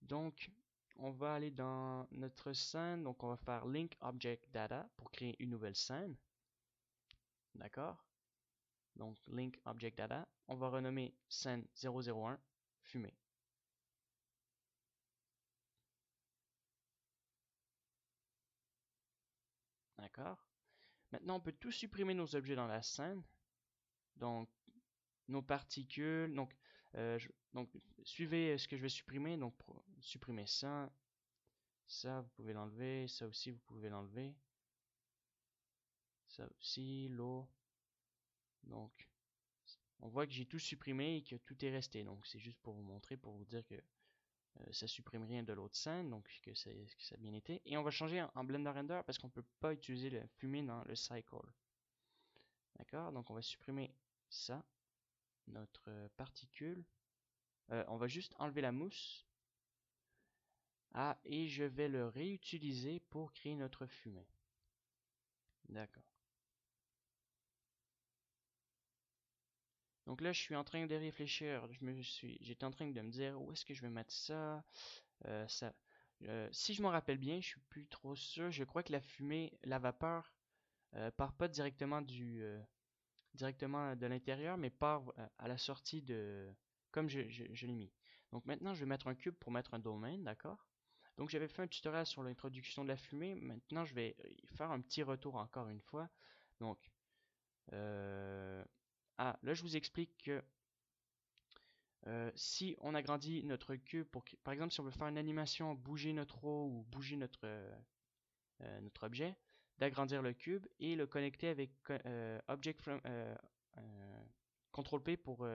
Donc on va aller dans notre scène, donc on va faire Link Object Data pour créer une nouvelle scène. D'accord? Donc Link Object Data. On va renommer scène 001 fumée. D'accord? Maintenant, on peut tout supprimer nos objets dans la scène. Donc, nos particules. Donc suivez ce que je vais supprimer. Donc, pour supprimer ça, ça, vous pouvez l'enlever. Ça aussi, vous pouvez l'enlever. Ça aussi, l'eau. Donc, on voit que j'ai tout supprimé et que tout est resté. Donc, c'est juste pour vous montrer, pour vous dire que ça supprime rien de l'autre scène, donc que ça a bien été. Et on va changer en Blender Render parce qu'on ne peut pas utiliser le fumée dans le cycle. D'accord? Donc on va supprimer ça, notre particule. On va juste enlever la mousse. Ah, et je vais le réutiliser pour créer notre fumée. D'accord. Donc là, je suis en train de réfléchir. J'étais en train de me dire où est-ce que je vais mettre ça. Ça. Si je me rappelle bien, je suis plus trop sûr. Je crois que la fumée, la vapeur, part pas directement de l'intérieur, mais part à la sortie de, comme je l'ai mis. Donc maintenant, je vais mettre un cube pour mettre un domaine, d'accord? Donc j'avais fait un tutoriel sur l'introduction de la fumée. Maintenant, je vais faire un petit retour encore une fois. Donc, là, je vous explique que si on agrandit notre cube, par exemple, si on veut faire une animation, bouger notre eau ou bouger notre objet, d'agrandir le cube et le connecter avec Object from Ctrl P pour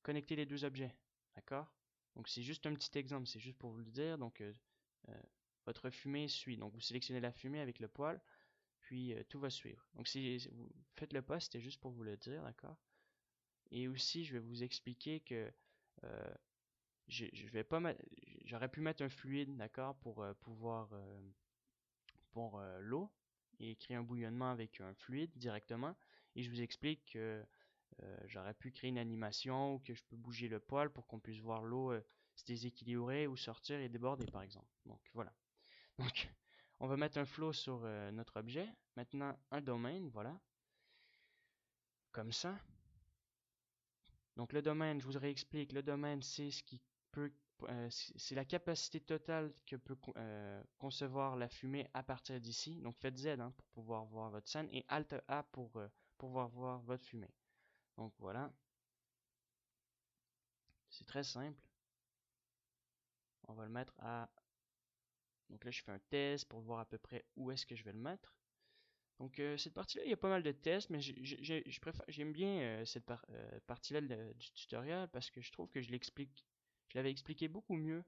connecter les deux objets. D'accord? Donc c'est juste un petit exemple, c'est juste pour vous le dire. Donc votre fumée suit. Donc vous sélectionnez la fumée avec le poil, puis tout va suivre. Donc si vous faites le pas, c'était juste pour vous le dire, d'accord? Et aussi, je vais vous expliquer que euh, je vais pas j'aurais pu mettre un fluide, d'accord, pour pouvoir pour l'eau et créer un bouillonnement avec un fluide directement. Et je vous explique que j'aurais pu créer une animation ou que je peux bouger le poil pour qu'on puisse voir l'eau se déséquilibrer ou sortir et déborder par exemple. Donc voilà. Donc on va mettre un flow sur notre objet. Maintenant un domaine, voilà. Comme ça. Donc le domaine, je vous réexplique, le domaine c'est ce qui peut c'est la capacité totale que peut concevoir la fumée à partir d'ici. Donc faites Z hein, pour pouvoir voir votre scène et Alt A pour pouvoir voir votre fumée. Donc voilà. C'est très simple. On va le mettre à... Donc là, je fais un test pour voir à peu près où est-ce que je vais le mettre. Donc cette partie-là, il y a pas mal de tests, mais j'aime bien cette partie-là du tutoriel parce que je trouve que je l'avais expliqué beaucoup mieux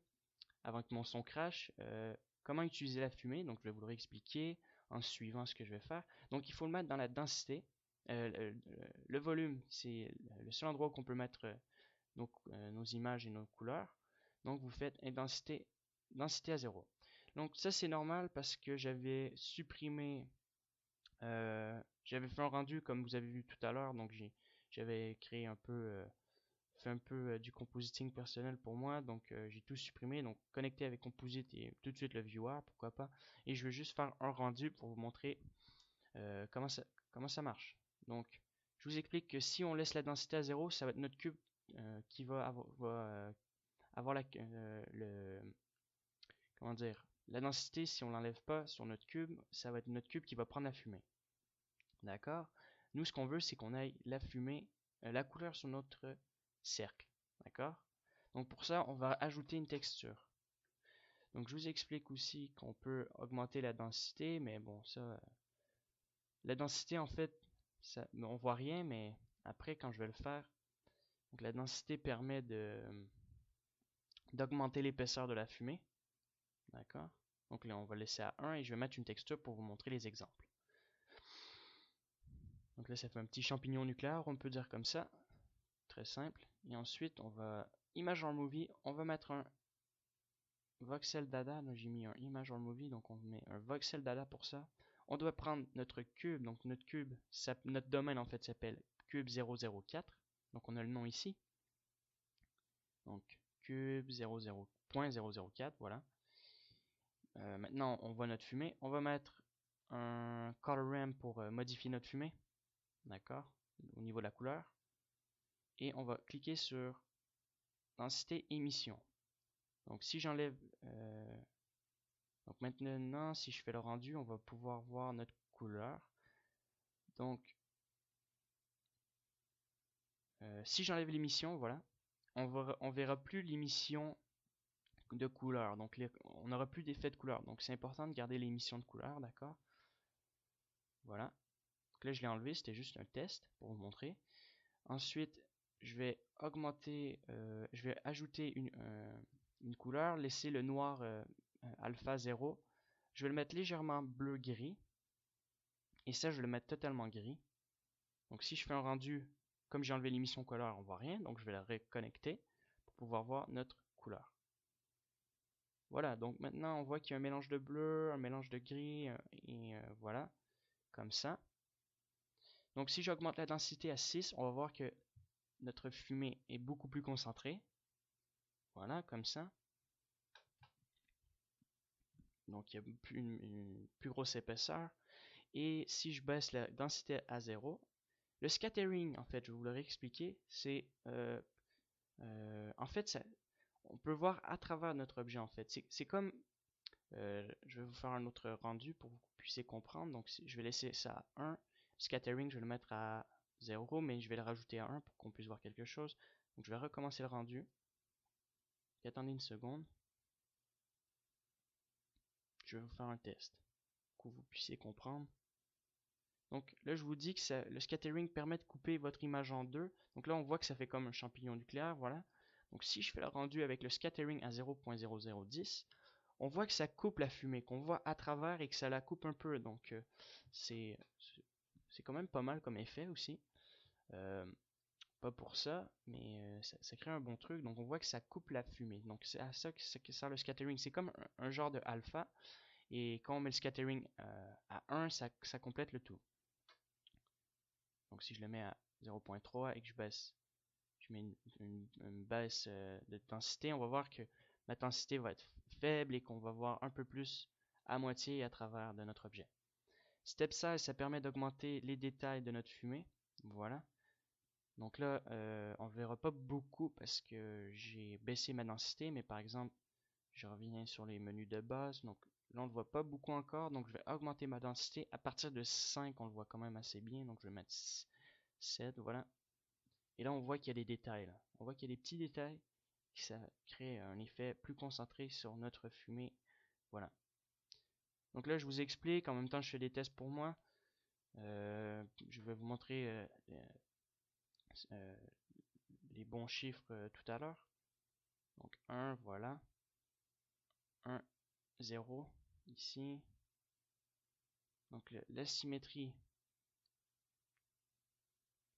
avant que mon son crash. Comment utiliser la fumée, donc je vais vous le réexpliquer en suivant ce que je vais faire. Donc il faut le mettre dans la densité. Le volume, c'est le seul endroit où on peut mettre nos images et nos couleurs. Donc vous faites densité à 0. Donc ça c'est normal parce que j'avais fait un rendu comme vous avez vu tout à l'heure, donc j'avais créé fait un peu du compositing personnel pour moi, donc j'ai tout supprimé, donc connecté avec Composite et tout de suite le viewer, pourquoi pas. Et je vais juste faire un rendu pour vous montrer comment ça marche. Donc je vous explique que si on laisse la densité à 0, ça va être notre cube qui avoir comment dire, la densité. Si on l'enlève pas sur notre cube, ça va être notre cube qui va prendre la fumée. D'accord? Nous, ce qu'on veut, c'est qu'on aille la fumée, la couleur sur notre cercle. D'accord? Donc pour ça, on va ajouter une texture. Donc je vous explique aussi qu'on peut augmenter la densité, mais bon, ça, la densité, en fait, on voit rien, mais après, quand je vais le faire, donc la densité permet d'augmenter l'épaisseur de la fumée. D'accord? Donc là, on va laisser à 1 et je vais mettre une texture pour vous montrer les exemples. Donc là, ça fait un petit champignon nucléaire, on peut dire comme ça. Très simple. Et ensuite, on va Image en Movie, on va mettre un voxel dada. Donc j'ai mis un Image en Movie, donc on met un voxel dada pour ça. On doit prendre notre cube, donc notre cube, notre domaine en fait s'appelle cube 004. Donc on a le nom ici. Donc cube 00.004, voilà. Maintenant, on voit notre fumée. On va mettre un color ramp pour modifier notre fumée. D'accord? Au niveau de la couleur. Et on va cliquer sur densité émission. Donc si j'enlève donc maintenant si je fais le rendu, on va pouvoir voir notre couleur. Donc si j'enlève l'émission, voilà, on verra plus l'émission de couleur. Donc on n'aura plus d'effet de couleur. Donc c'est important de garder l'émission de couleur, d'accord? Voilà. Donc là je l'ai enlevé, c'était juste un test pour vous montrer. Ensuite, je vais je vais ajouter une couleur, laisser le noir alpha 0. Je vais le mettre légèrement bleu-gris. Et ça, je vais le mettre totalement gris. Donc si je fais un rendu, comme j'ai enlevé l'émission couleur, on voit rien. Donc je vais la reconnecter pour pouvoir voir notre couleur. Voilà, donc maintenant on voit qu'il y a un mélange de bleu, un mélange de gris, et voilà, comme ça. Donc si j'augmente la densité à 6, on va voir que notre fumée est beaucoup plus concentrée. Voilà, comme ça. Donc il y a une plus grosse épaisseur. Et si je baisse la densité à 0, le scattering, en fait, je vais vous le réexpliquer, c'est en fait, on peut voir à travers notre objet, en fait. C'est comme, je vais vous faire un autre rendu pour que vous puissiez comprendre. Donc je vais laisser ça à 1. Scattering, je vais le mettre à 0, mais je vais le rajouter à 1 pour qu'on puisse voir quelque chose. Donc je vais recommencer le rendu. Et attendez une seconde. Je vais vous faire un test pour que vous puissiez comprendre. Donc là, je vous dis que le scattering permet de couper votre image en deux. Donc là, on voit que ça fait comme un champignon nucléaire, voilà. Donc si je fais le rendu avec le scattering à 0.0010, on voit que ça coupe la fumée, qu'on voit à travers et que ça la coupe un peu. Donc c'est quand même pas mal comme effet aussi. Pas pour ça, mais ça crée un bon truc. Donc on voit que ça coupe la fumée. Donc c'est à ça que sert le scattering. C'est comme un genre de alpha. Et quand on met le scattering à 1, ça complète le tout. Donc si je le mets à 0.3 et que je mets une baisse de densité, on va voir que la densité va être faible et qu'on va voir un peu plus à moitié à travers de notre objet. Step size, ça permet d'augmenter les détails de notre fumée. Voilà. Donc là, on ne verra pas beaucoup parce que j'ai baissé ma densité, mais par exemple, je reviens sur les menus de base. Donc là, on ne le voit pas beaucoup encore, donc je vais augmenter ma densité. À partir de 5, on le voit quand même assez bien, donc je vais mettre 7, voilà. Et là, on voit qu'il y a des détails. Là. On voit qu'il y a des petits détails ça crée un effet plus concentré sur notre fumée. Voilà. Donc là, je vous explique, en même temps, je fais des tests pour moi. Je vais vous montrer euh, les bons chiffres tout à l'heure. Donc 1, voilà. 1, 0, ici. Donc la symétrie.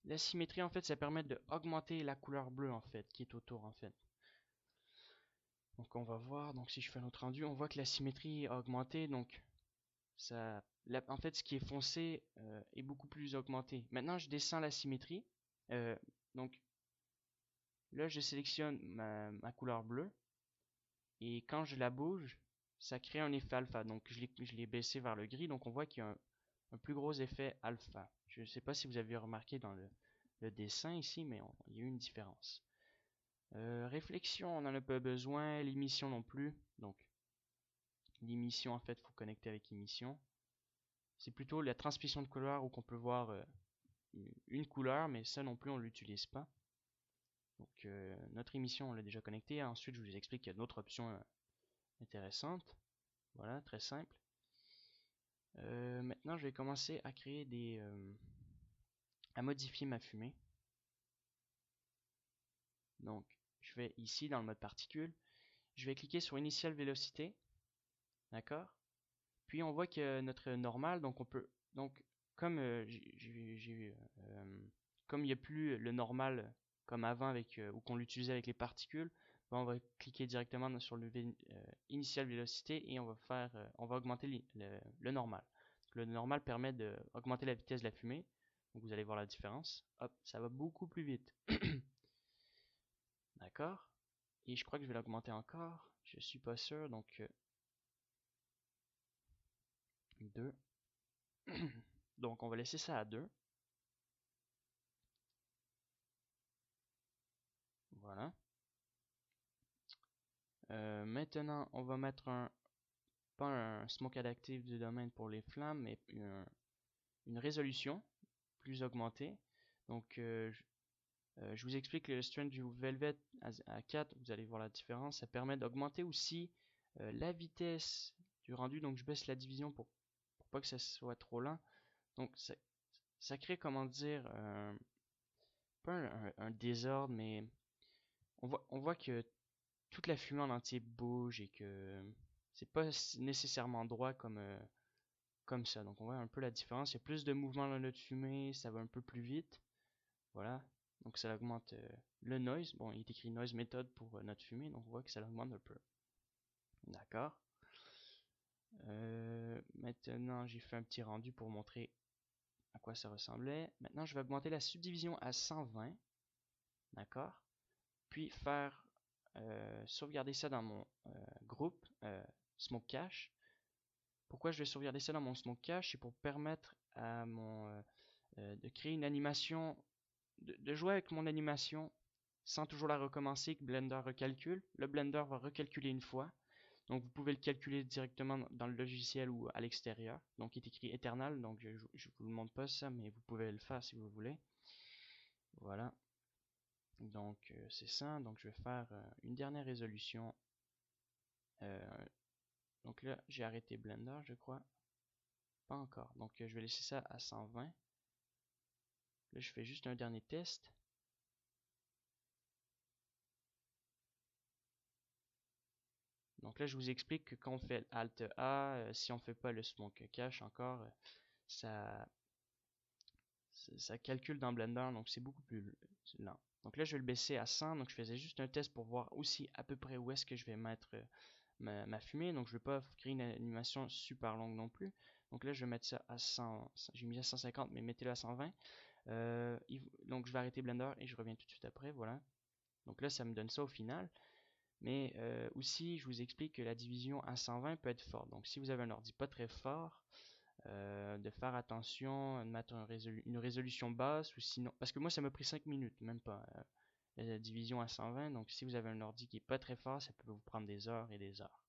La symétrie, en fait, ça permet d'augmenter la couleur bleue, en fait, qui est autour, en fait. Donc on va voir, donc si je fais un autre rendu, on voit que la symétrie a augmenté, donc en fait, ce qui est foncé est beaucoup plus augmenté. Maintenant, je descends la symétrie. Donc là, je sélectionne ma couleur bleue. Et quand je la bouge, ça crée un effet alpha. Donc je l'ai baissé vers le gris. Donc on voit qu'il y a un plus gros effet alpha. Je ne sais pas si vous avez remarqué dans le dessin ici, mais il y a eu une différence. Réflexion, on n'en a pas besoin. L'émission non plus. Donc l'émission, en fait, il faut connecter avec l'émission. C'est plutôt la transmission de couleur où qu'on peut voir une couleur, mais ça non plus, on ne l'utilise pas. Donc notre émission, on l'a déjà connectée. Ensuite, je vous explique qu'il y a d'autres options intéressantes. Voilà, très simple. Maintenant, je vais commencer à créer à modifier ma fumée. Donc, je vais ici dans le mode particule. Je vais cliquer sur Initial Vélocité. D'accord? Puis on voit que notre normal, donc on peut, donc comme comme il n'y a plus le normal comme avant avec ou qu'on l'utilisait avec les particules, ben, on va cliquer directement sur le Initial Vélocité et on va augmenter le normal. Le normal permet d'augmenter la vitesse de la fumée. Donc vous allez voir la différence. Hop, ça va beaucoup plus vite. D'accord? Et je crois que je vais l'augmenter encore. Je suis pas sûr, donc 2. Donc on va laisser ça à 2. Voilà. Maintenant, on va mettre pas un smoke adaptive du domaine pour les flammes, mais une résolution plus augmentée. Donc, je vous explique le strength du Velvet à 4, vous allez voir la différence. Ça permet d'augmenter aussi la vitesse du rendu. Donc, je baisse la division pour pas que ça soit trop lent. Donc, ça crée, comment dire, pas un désordre, mais on voit que toute la fumée en entier bouge et que c'est pas nécessairement droit comme ça. Donc on voit un peu la différence. Il y a plus de mouvement dans notre fumée, ça va un peu plus vite. Voilà. Donc ça augmente le noise. Bon, il est écrit noise méthode pour notre fumée, donc on voit que ça l'augmente un peu. D'accord. Maintenant, j'ai fait un petit rendu pour montrer à quoi ça ressemblait. Maintenant, je vais augmenter la subdivision à 120. D'accord. Puis faire sauvegarder ça dans mon groupe Smoke Cache. Pourquoi je vais sauvegarder ça dans mon Smoke Cache? C'est pour permettre à de créer une animation, de jouer avec mon animation sans toujours la recommencer, que Blender recalcule. Le Blender va recalculer une fois. Donc vous pouvez le calculer directement dans le logiciel ou à l'extérieur. Donc il est écrit Eternal, donc je ne vous le montre pas ça, mais vous pouvez le faire si vous voulez. Voilà. Donc c'est ça. Donc je vais faire une dernière résolution. Donc là, j'ai arrêté Blender, je crois. Pas encore. Donc je vais laisser ça à 120. Là, je fais juste un dernier test. Donc là, je vous explique que quand on fait Alt A, si on ne fait pas le Smoke Cache encore, ça, ça calcule dans Blender, donc c'est beaucoup plus lent. Donc là, je vais le baisser à 100, donc je faisais juste un test pour voir aussi à peu près où est-ce que je vais mettre ma fumée. Donc je ne vais pas créer une animation super longue non plus. Donc là, je vais mettre ça à 100. J'ai mis à 150, mais mettez-le à 120. Donc je vais arrêter Blender et je reviens tout de suite après. Voilà. Donc là, ça me donne ça au final. Mais aussi, je vous explique que la division à 120 peut être forte. Donc si vous avez un ordi pas très fort, de faire attention, de mettre une résolution basse ou sinon. Parce que moi, ça m'a pris 5 minutes, même pas. La division à 120. Donc si vous avez un ordi qui est pas très fort, ça peut vous prendre des heures et des heures.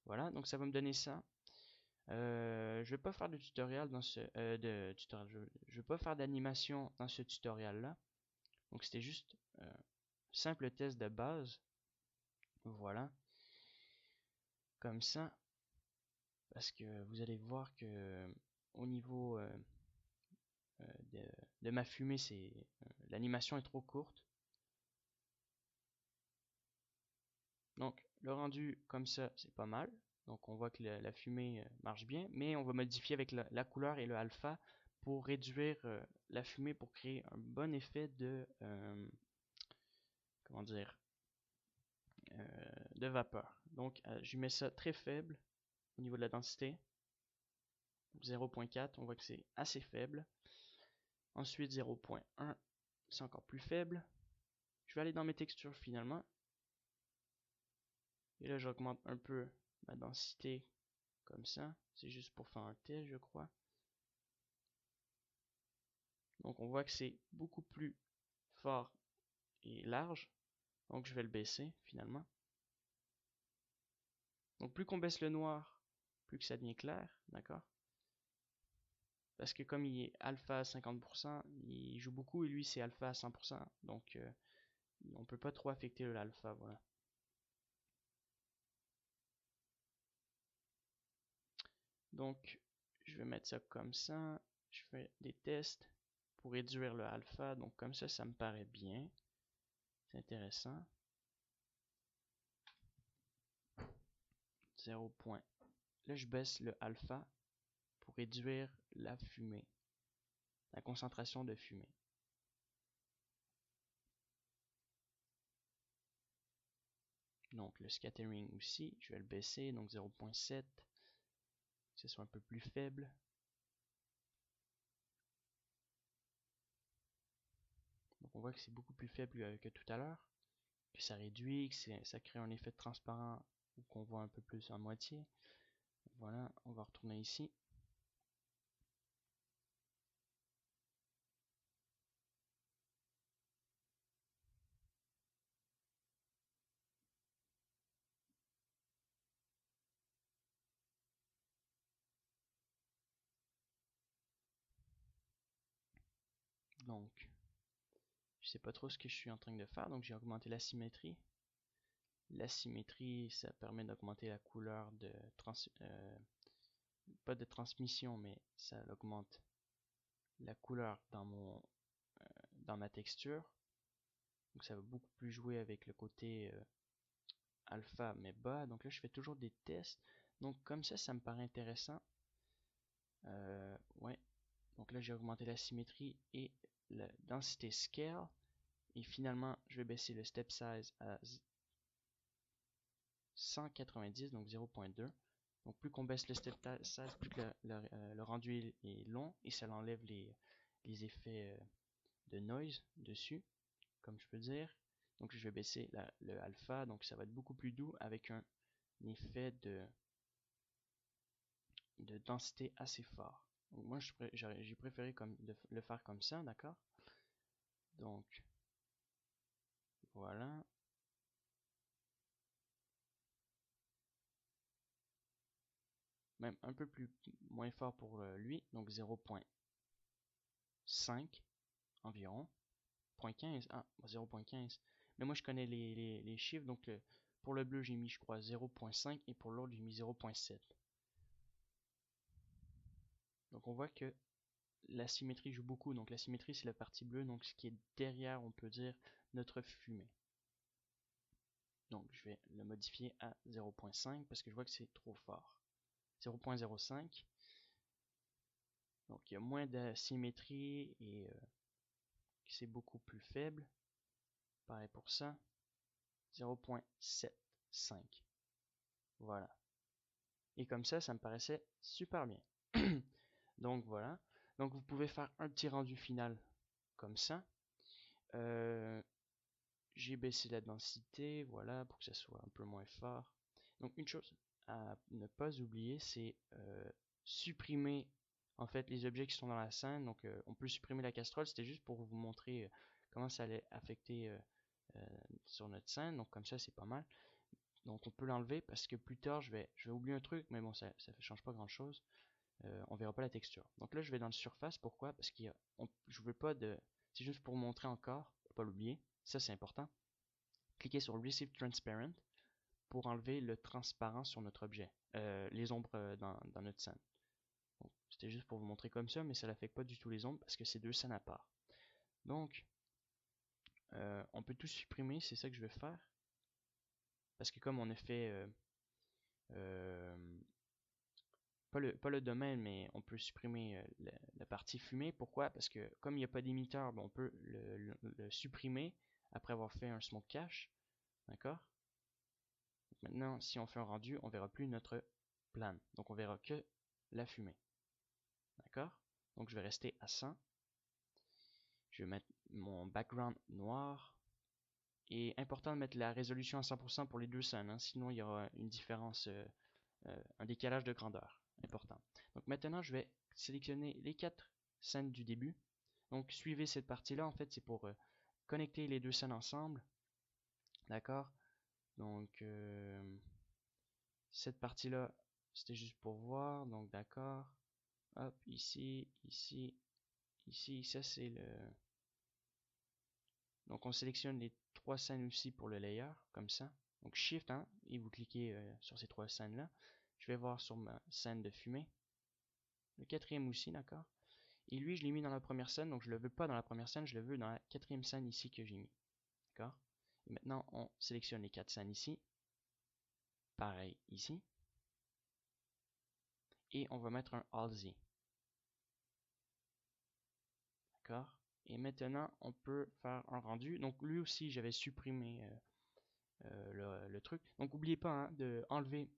Voilà, donc ça va me donner ça. Je vais pas faire de tutoriel dans ce je vais pas faire d'animation dans ce tutoriel là. Donc c'était juste simple test de base. Voilà, comme ça, parce que vous allez voir que au niveau de ma fumée, l'animation est trop courte. Donc le rendu comme ça, c'est pas mal. Donc on voit que la fumée marche bien, mais on va modifier avec la couleur et le alpha pour réduire la fumée pour créer un bon effet comment dire, de vapeur. Donc je mets ça très faible au niveau de la densité. 0.4, on voit que c'est assez faible. Ensuite 0.1, c'est encore plus faible. Je vais aller dans mes textures finalement. Et là j'augmente un peu ma densité comme ça. C'est juste pour faire un test, je crois. Donc on voit que c'est beaucoup plus fort et large. Donc je vais le baisser finalement. Donc plus qu'on baisse le noir, plus que ça devient clair, d'accord? Parce que comme il est alpha à 50%, il joue beaucoup et lui c'est alpha à 100%. Donc on peut pas trop affecter l'alpha, voilà. Donc je vais mettre ça comme ça. Je fais des tests pour réduire le alpha. Donc comme ça me paraît bien. C'est intéressant. 0. Là je baisse le alpha pour réduire la fumée, la concentration de fumée. Donc le scattering aussi, je vais le baisser, donc 0.7, que ce soit un peu plus faible. Donc on voit que c'est beaucoup plus faible que tout à l'heure, que ça réduit, que ça crée un effet de transparent ou qu'on voit un peu plus en moitié. Voilà, on va retourner ici. Donc, je sais pas trop ce que je suis en train de faire, donc j'ai augmenté la symétrie. La symétrie, ça permet d'augmenter la couleur pas de transmission, mais ça augmente la couleur dans ma texture. Donc ça va beaucoup plus jouer avec le côté alpha mais bas. Donc là je fais toujours des tests. Donc comme ça me paraît intéressant. Ouais. Donc là j'ai augmenté la symétrie et la densité scale. Et finalement je vais baisser le step size à 190, donc 0.2. Donc plus qu'on baisse le step size, plus que le rendu est long et ça enlève les effets de noise dessus, comme je peux dire. Donc je vais baisser le alpha, donc ça va être beaucoup plus doux avec un effet de densité assez fort. Donc moi j'ai préféré le faire comme ça, d'accord? Donc voilà. Même un peu plus moins fort pour lui, donc 0.5 environ. 0.15, ah, 0.15. Mais moi je connais les chiffres, donc pour le bleu j'ai mis je crois 0.5 et pour l'autre j'ai mis 0.7. Donc on voit que la symétrie joue beaucoup. Donc la symétrie c'est la partie bleue, donc ce qui est derrière on peut dire notre fumée. Donc je vais le modifier à 0.5 parce que je vois que c'est trop fort. 0.05. Donc il y a moins de symétrie et c'est beaucoup plus faible. Pareil pour ça. 0.75. Voilà. Et comme ça me paraissait super bien. Donc voilà. Donc vous pouvez faire un petit rendu final comme ça. Euh, j'ai baissé la densité, voilà, pour que ça soit un peu moins fort. Donc une chose à ne pas oublier, c'est supprimer en fait les objets qui sont dans la scène. Donc on peut supprimer la casserole, c'était juste pour vous montrer comment ça allait affecter sur notre scène. Donc comme ça c'est pas mal. Donc on peut l'enlever parce que plus tard je vais oublier un truc, mais bon ça ne change pas grand chose. On verra pas la texture. Donc là je vais dans le surface, pourquoi? Parce que je veux pas de. C'est juste pour montrer encore, faut pas l'oublier, ça c'est important. Cliquez sur Receive Transparent. pour enlever le transparent sur notre objet, les ombres dans notre scène. C'était juste pour vous montrer comme ça, mais ça n'affecte pas du tout les ombres parce que c'est deux scènes à part. Donc, on peut tout supprimer, c'est ça que je vais faire. Parce que comme on a fait pas le domaine, mais on peut supprimer la partie fumée. Pourquoi? Parce que comme il n'y a pas d'émetteur, on peut le supprimer après avoir fait un smoke cache. D'accord? Maintenant, si on fait un rendu, on verra plus notre plane. Donc on verra que la fumée. D'accord? Donc je vais rester à 100. Je vais mettre mon background noir. Et important de mettre la résolution à 100% pour les deux scènes, hein, sinon il y aura une différence, un décalage de grandeur. Important. Donc maintenant, je vais sélectionner les 4 scènes du début. Donc suivez cette partie-là, en fait, c'est pour connecter les deux scènes ensemble. D'accord? Donc cette partie-là, c'était juste pour voir. Donc d'accord. Hop, ici, ici, ici, ça c'est le... Donc on sélectionne les 3 scènes aussi pour le layer, comme ça. Donc Shift, hein, et vous cliquez sur ces 3 scènes-là. Je vais voir sur ma scène de fumée. Le 4e aussi, d'accord? Et lui, je l'ai mis dans la première scène, donc je ne le veux pas dans la première scène, je le veux dans la 4e scène ici que j'ai mis. D'accord? Et maintenant, on sélectionne les 4 scènes ici. Pareil ici. Et on va mettre un Alt-Z. D'accord? Et maintenant, on peut faire un rendu. Donc lui aussi, j'avais supprimé le truc. Donc n'oubliez pas hein, de enlever,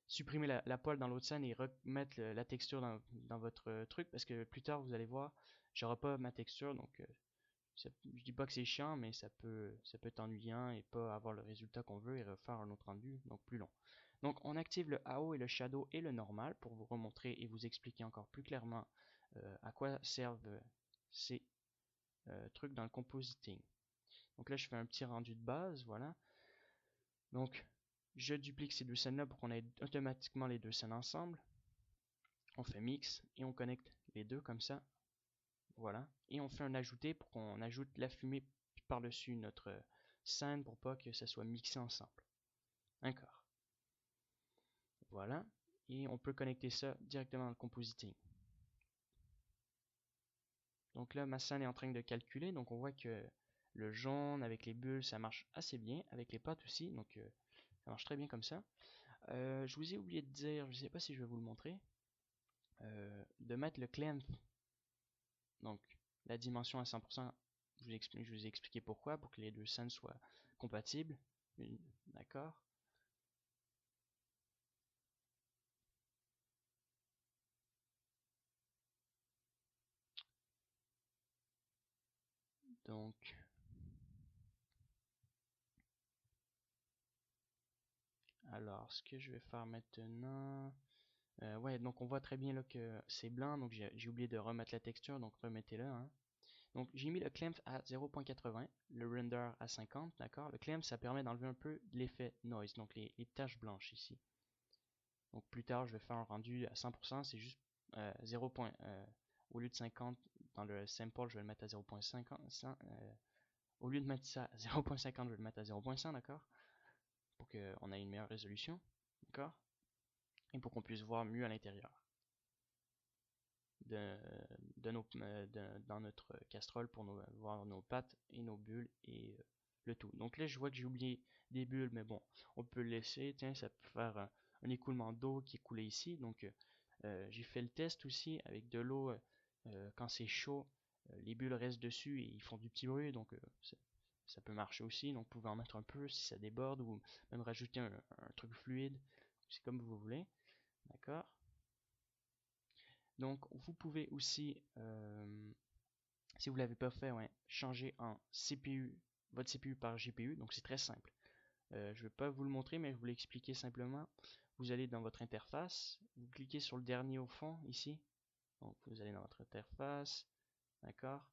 supprimer la poêle dans l'autre scène et remettre la texture dans votre truc parce que plus tard, vous allez voir, j'aurai pas ma texture. Donc je dis pas que c'est chiant, mais ça peut être ennuyant et pas avoir le résultat qu'on veut et refaire un autre rendu, donc plus long. Donc on active le AO et le Shadow et le normal pour vous remontrer et vous expliquer encore plus clairement à quoi servent ces trucs dans le compositing. Donc là je fais un petit rendu de base, voilà. Donc je duplique ces deux scènes là pour qu'on ait automatiquement les deux scènes ensemble. On fait mix et on connecte les deux comme ça. Voilà. Et on fait un ajouté pour qu'on ajoute la fumée par-dessus notre scène pour pas que ça soit mixé ensemble. D'accord. Voilà. Et on peut connecter ça directement dans le compositing. Donc là, ma scène est en train de calculer. Donc on voit que le jaune avec les bulles, ça marche assez bien. Avec les pattes aussi. Donc ça marche très bien comme ça. Je vous ai oublié de dire, je ne sais pas si je vais vous le montrer, de mettre le clamp. Donc la dimension à 100%, je vous ai expliqué pourquoi, pour que les deux scènes soient compatibles. D'accord. Donc, alors, ce que je vais faire maintenant... ouais, donc on voit très bien là que c'est blanc, donc j'ai oublié de remettre la texture, donc remettez-le. Hein. Donc j'ai mis le clamp à 0.80, le render à 50, d'accord? Le clamp, ça permet d'enlever un peu l'effet noise, donc les taches blanches ici. Donc plus tard, je vais faire un rendu à 100%, c'est juste 0. Au lieu de 50 dans le sample, je vais le mettre à 0.50. Au lieu de mettre ça à 0.50, je vais le mettre à 0.100, d'accord? Pour qu'on ait une meilleure résolution, d'accord? Et pour qu'on puisse voir mieux à l'intérieur dans notre casserole pour voir nos pâtes et nos bulles et le tout. Donc là, je vois que j'ai oublié des bulles, mais bon, on peut le laisser. Tiens, ça peut faire un écoulement d'eau qui est coulé ici. Donc, j'ai fait le test aussi avec de l'eau. Quand c'est chaud, les bulles restent dessus et ils font du petit bruit. Donc, ça peut marcher aussi. Donc, vous pouvez en mettre un peu si ça déborde ou même rajouter un truc fluide. C'est comme vous voulez. D'accord? Donc, vous pouvez aussi, si vous ne l'avez pas fait, ouais, changer en CPU, votre CPU par GPU. Donc, c'est très simple. Je ne vais pas vous le montrer, mais je vais vous l'expliquer simplement. Vous allez dans votre interface, vous cliquez sur le dernier au fond, ici. Donc, vous allez dans votre interface, d'accord?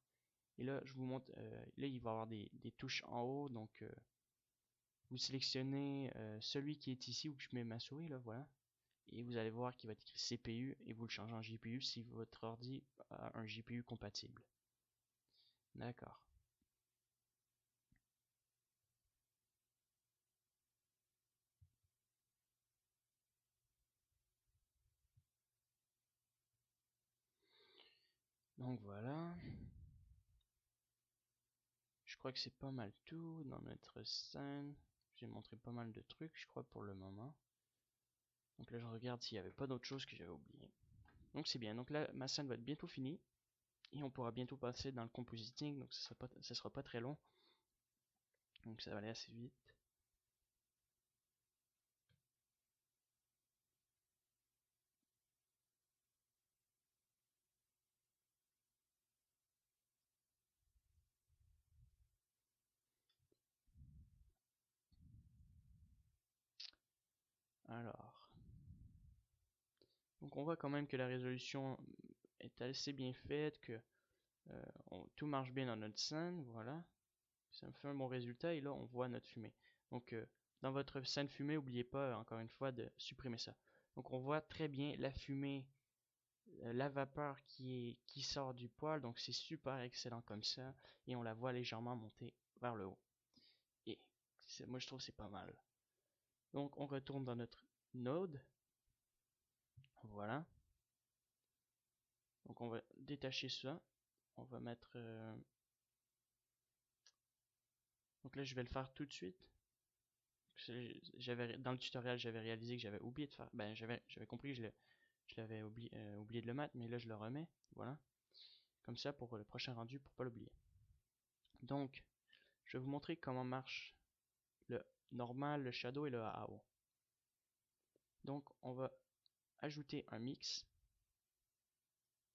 Et là, je vous montre, là, il va y avoir des touches en haut. Donc, vous sélectionnez celui qui est ici, où je mets ma souris, là, voilà. Et vous allez voir qu'il va être écrit CPU et vous le changez en GPU si votre ordi a un GPU compatible. D'accord. Donc voilà. Je crois que c'est pas mal tout dans notre scène. J'ai montré pas mal de trucs, je crois, pour le moment. Donc là, je regarde s'il n'y avait pas d'autre chose que j'avais oublié. Donc c'est bien. Donc là, ma scène va être bientôt finie. Et on pourra bientôt passer dans le compositing. Donc ça sera pas très long. Donc ça va aller assez vite. Alors. Donc on voit quand même que la résolution est assez bien faite, que tout marche bien dans notre scène, voilà. Ça me fait un bon résultat et là on voit notre fumée. Donc dans votre scène fumée, n'oubliez pas encore une fois de supprimer ça. Donc on voit très bien la fumée, la vapeur qui sort du poêle, donc c'est super excellent comme ça et on la voit légèrement monter vers le haut. Et moi je trouve que c'est pas mal. Donc on retourne dans notre node, voilà. Donc on va détacher ça, on va mettre donc là je vais le faire tout de suite. Dans le tutoriel j'avais réalisé que j'avais oublié de faire, ben j'avais compris que je l'avais oublié de le mettre, mais là je le remets, voilà, comme ça pour le prochain rendu pour pas l'oublier. Donc je vais vous montrer comment marche le normal, le shadow et le AO. Donc on va ajouter un mix,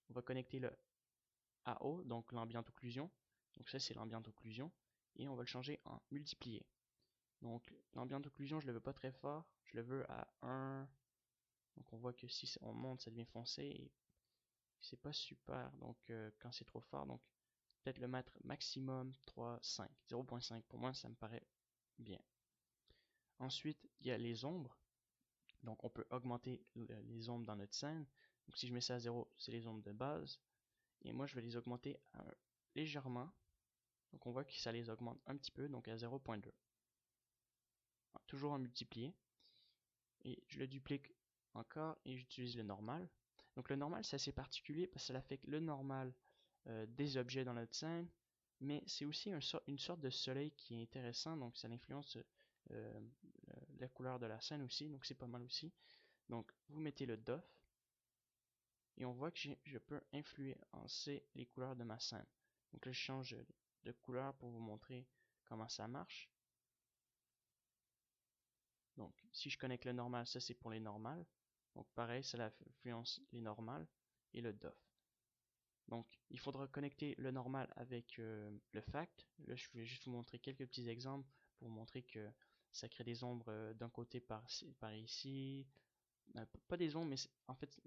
on va connecter le AO, donc l'ambient occlusion, donc ça c'est l'ambient occlusion, et on va le changer en multiplié. Donc l'ambient occlusion je le veux pas très fort, je le veux à 1. Donc on voit que si on monte ça devient foncé et c'est pas super donc quand c'est trop fort, donc peut-être le mettre maximum 3, 5, 0.5 pour moi ça me paraît bien. Ensuite il y a les ombres, donc on peut augmenter les ombres dans notre scène. Donc si je mets ça à 0 c'est les ombres de base et moi je vais les augmenter légèrement, donc on voit que ça les augmente un petit peu, donc à 0.2, toujours en multiplié, et je le duplique encore et j'utilise le normal. Donc le normal c'est assez particulier parce que ça affecte le normal des objets dans notre scène, mais c'est aussi une sorte de soleil qui est intéressant, donc ça influence euh, la couleur de la scène aussi, donc c'est pas mal aussi. Donc vous mettez le DOF et on voit que je peux influencer les couleurs de ma scène. Donc là je change de couleur pour vous montrer comment ça marche. Donc si je connecte le normal, ça c'est pour les normales. Donc pareil, ça influence les normales et le DOF. Donc, il faudra connecter le normal avec le fact. Là, je vais juste vous montrer quelques petits exemples pour vous montrer que ça crée des ombres d'un côté par ici. Pas des ombres, mais en fait,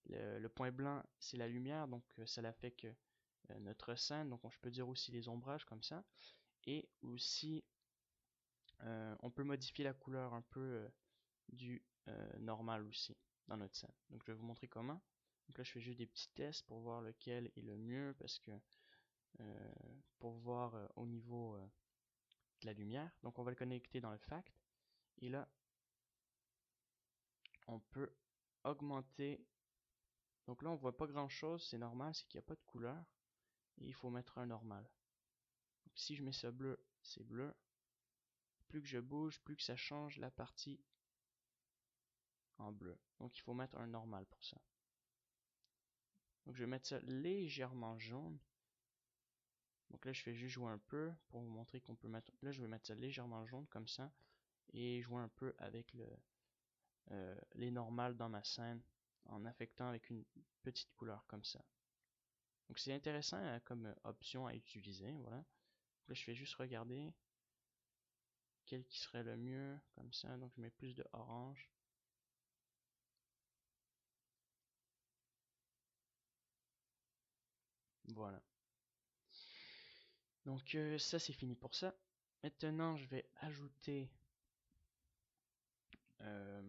le point blanc, c'est la lumière, donc ça l'affecte notre scène. Donc, je peux dire aussi les ombrages comme ça. Et aussi, on peut modifier la couleur un peu du normal aussi dans notre scène. Donc, je vais vous montrer comment. Donc là, je fais juste des petits tests pour voir lequel est le mieux parce que pour voir au niveau de la lumière. Donc on va le connecter dans le fact. Et là, on peut augmenter. Donc là, on voit pas grand chose, c'est normal, c'est qu'il n'y a pas de couleur. Et il faut mettre un normal. Donc si je mets ça bleu, c'est bleu. Plus que je bouge, plus que ça change la partie en bleu. Donc il faut mettre un normal pour ça. Donc je vais mettre ça légèrement jaune. Donc là, je fais juste jouer un peu pour vous montrer qu'on peut mettre. Là, je vais mettre ça légèrement jaune comme ça. Et jouer un peu avec les normales dans ma scène en affectant avec une petite couleur comme ça. Donc c'est intéressant comme option à utiliser, voilà. Là je vais juste regarder quel qui serait le mieux comme ça, donc je mets plus de orange. Voilà. Donc ça c'est fini pour ça. Maintenant je vais ajouter euh,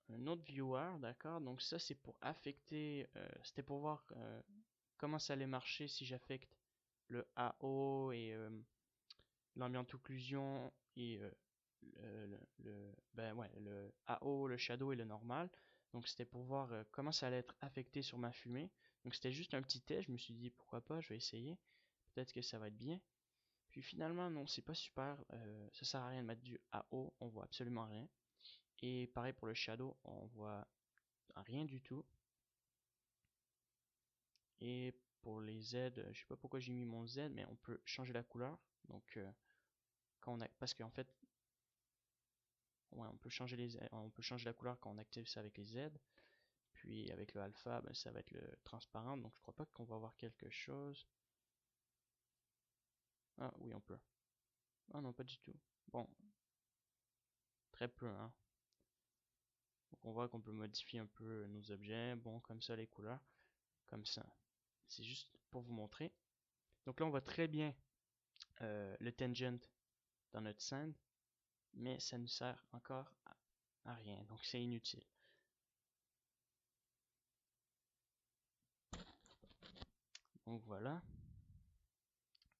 un autre viewer, d'accord? Donc ça c'est pour affecter, c'était pour voir comment ça allait marcher si j'affecte le AO et l'ambient occlusion et le AO, le shadow et le normal. Donc c'était pour voir comment ça allait être affecté sur ma fumée. Donc c'était juste un petit test, je me suis dit pourquoi pas, je vais essayer. Peut-être que ça va être bien. Puis finalement non, c'est pas super, ça sert à rien de mettre du AO, on voit absolument rien. Et pareil pour le shadow, on voit rien du tout. Et pour les Z, je sais pas pourquoi j'ai mis mon Z, mais on peut changer la couleur. Donc quand on a, parce qu'en fait, ouais, on peut changer la couleur quand on active ça avec les Z. Puis avec le alpha, ben, ça va être le transparent. Donc je crois pas qu'on va avoir quelque chose. Ah oui, on peut. Ah non, pas du tout. Bon, très peu, hein. Donc on voit qu'on peut modifier un peu nos objets. Bon, comme ça les couleurs, comme ça. C'est juste pour vous montrer. Donc là, on voit très bien le tangent dans notre scène, mais ça ne sert encore à rien. Donc c'est inutile. Donc voilà.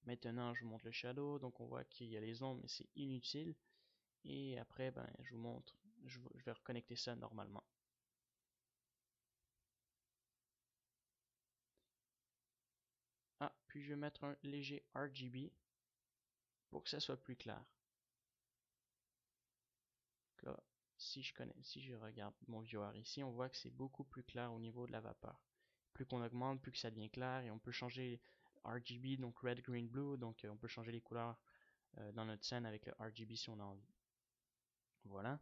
Maintenant, je vous montre le shadow. Donc on voit qu'il y a les ombres, mais c'est inutile. Et après, ben, je vous montre. Je vais reconnecter ça normalement. Ah, puis je vais mettre un léger RGB pour que ça soit plus clair. Donc là, si je regarde mon viewer ici, on voit que c'est beaucoup plus clair au niveau de la vapeur. Plus qu'on augmente, plus que ça devient clair et on peut changer RGB, donc red, green, blue, donc on peut changer les couleurs dans notre scène avec le RGB si on a envie. Voilà.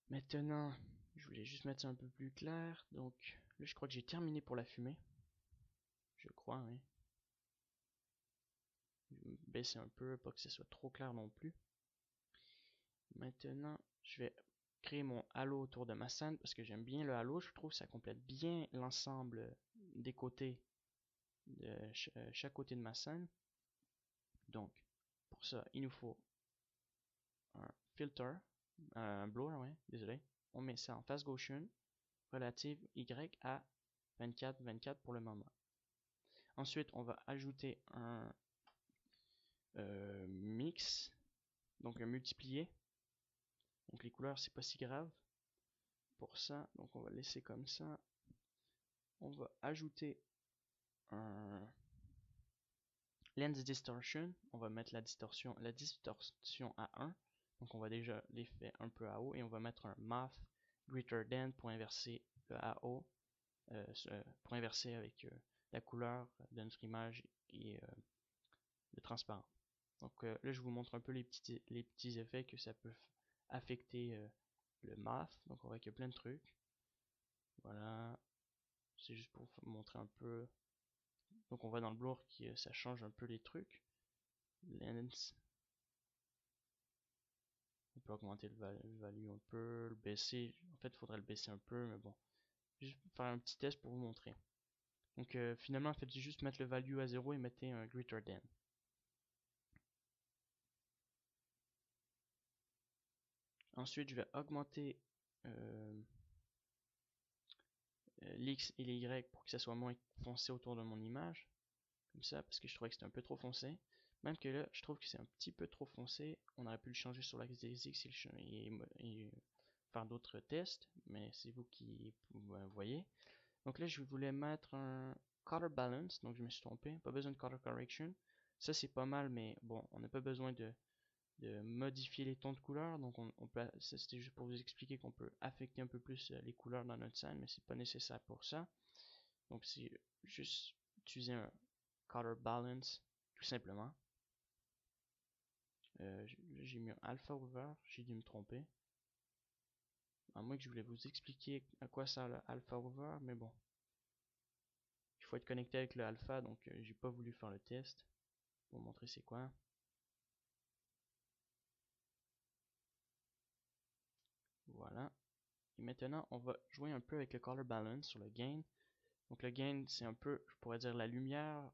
Maintenant, je voulais juste mettre ça un peu plus clair, donc là je crois que j'ai terminé pour la fumée. Je crois, oui. Je vais baisser un peu, pas que ce soit trop clair non plus. Maintenant, je vais créer mon halo autour de ma scène parce que j'aime bien le halo. Je trouve que ça complète bien l'ensemble des côtés de chaque côté de ma scène. Donc, pour ça, il nous faut un filter, un blower, ouais, désolé. On met ça en phase Gaussian, relative Y à 24 pour le moment. Ensuite, on va ajouter un mix, donc un multiplié. Donc les couleurs, c'est pas si grave pour ça. Donc on va laisser comme ça. On va ajouter un lens distortion. On va mettre la distorsion à 1. Donc on va déjà l'effet un peu à haut et on va mettre un math greater than pour inverser le AO, pour inverser avec la couleur de notre image et le transparent. Donc là, je vous montre un peu les petits effets que ça peut affecter le math. Donc on voit qu'il y a plein de trucs. Voilà, c'est juste pour vous montrer un peu. Donc on voit dans le blur que ça change un peu les trucs. Lens, on peut augmenter le value un peu, le baisser. En fait, il faudrait le baisser un peu, mais bon. Juste faire un petit test pour vous montrer. Donc finalement, faites juste mettre le value à 0 et mettez un greater than. Ensuite, je vais augmenter l'X et les Y pour que ça soit moins foncé autour de mon image. Comme ça, parce que je trouvais que c'était un peu trop foncé. Même que là, je trouve que c'est un petit peu trop foncé. On aurait pu le changer sur l'axe des X et faire d'autres tests, mais c'est vous qui voyez. Donc là, je voulais mettre un color balance, donc je me suis trompé. Pas besoin de color correction. Ça, c'est pas mal, mais bon, on n'a pas besoin de modifier les tons de couleurs. Donc c'était juste pour vous expliquer qu'on peut affecter un peu plus les couleurs dans notre scène, mais c'est pas nécessaire pour ça. Donc c'est juste utiliser un color balance tout simplement. J'ai mis un alpha over, j'ai dû me tromper. À moins que je voulais vous expliquer à quoi sert le alpha over, mais bon. Il faut être connecté avec le alpha, donc j'ai pas voulu faire le test. Pour vous montrer c'est quoi. Voilà. Et maintenant, on va jouer un peu avec le color balance sur le gain. Donc le gain, c'est un peu, je pourrais dire la lumière.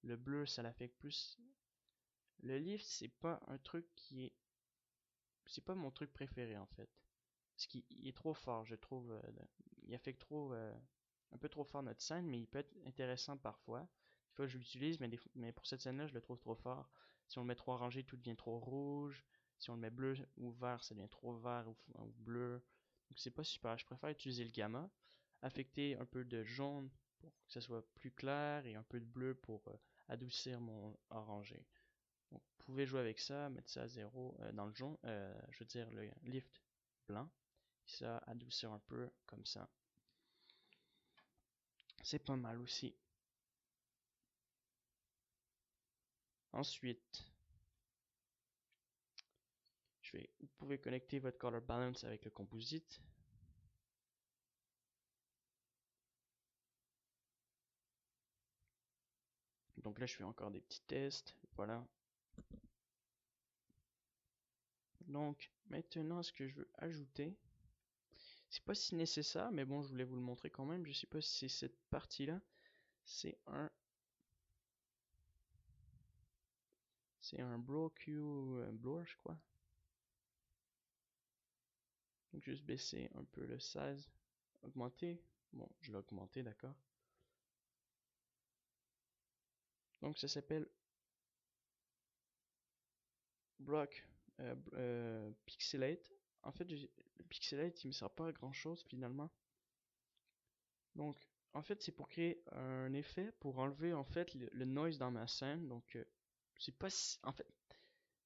Le bleu, ça l'affecte plus. Le lift, c'est pas un truc qui est... C'est pas mon truc préféré en fait. Parce qu'il est trop fort, je trouve. Il affecte trop... un peu trop fort notre scène, mais il peut être intéressant parfois. fois je l'utilise, mais pour cette scène-là, je le trouve trop fort. Si on le met trop orangé, tout devient trop rouge. Si on le met bleu ou vert, ça devient trop vert ou bleu. Donc c'est pas super. Je préfère utiliser le gamma. Affecter un peu de jaune pour que ça soit plus clair et un peu de bleu pour adoucir mon orangé. Donc, vous pouvez jouer avec ça, mettre ça à 0 dans le jaune, je veux dire le lift blanc. Ça adoucir un peu comme ça. C'est pas mal aussi. Ensuite, vous pouvez connecter votre color balance avec le composite. Donc là, je fais encore des petits tests. Voilà. Donc, maintenant, ce que je veux ajouter, c'est pas si nécessaire, mais bon, je voulais vous le montrer quand même. Je sais pas si c'est cette partie-là. C'est un Blow Q Blower, je crois. Donc, juste baisser un peu le size. Augmenter. Bon, je l'ai augmenté, d'accord. Donc, ça s'appelle Block Pixelate. En fait, le Pixelate, il me sert pas à grand chose finalement. Donc, en fait, c'est pour créer un effet pour enlever en fait le noise dans ma scène. Donc, c'est pas en fait,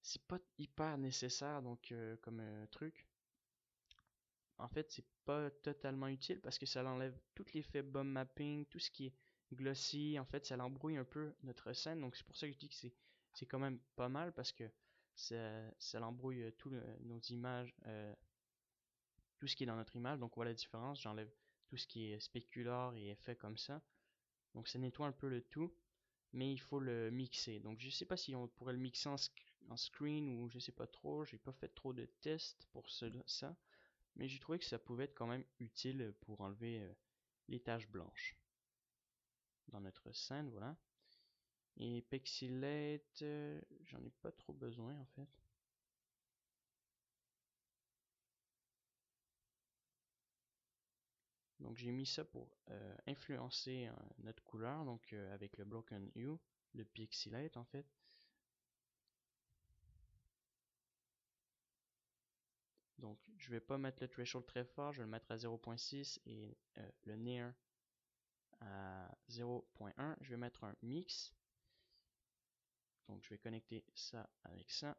c'est pas hyper nécessaire donc comme truc. En fait, c'est pas totalement utile parce que ça enlève tout l'effet bump mapping, tout ce qui est glossy. En fait, ça l'embrouille un peu notre scène. Donc, c'est pour ça que je dis que c'est quand même pas mal parce que ça l'embrouille tous nos images, tout ce qui est dans notre image. Donc, voilà la différence. J'enlève tout ce qui est spécular et effet comme ça. Donc, ça nettoie un peu le tout, mais il faut le mixer. Donc, je sais pas si on pourrait le mixer en screen ou je sais pas trop. J'ai pas fait trop de tests pour ça. Mais j'ai trouvé que ça pouvait être quand même utile pour enlever les taches blanches dans notre scène, voilà. Et Pixelate, j'en ai pas trop besoin en fait. Donc j'ai mis ça pour influencer notre couleur, donc avec le Broken Hue, le Pixelate en fait. Donc je vais pas mettre le threshold très fort, je vais le mettre à 0.6 et le near à 0.1. Je vais mettre un mix. Donc je vais connecter ça avec ça.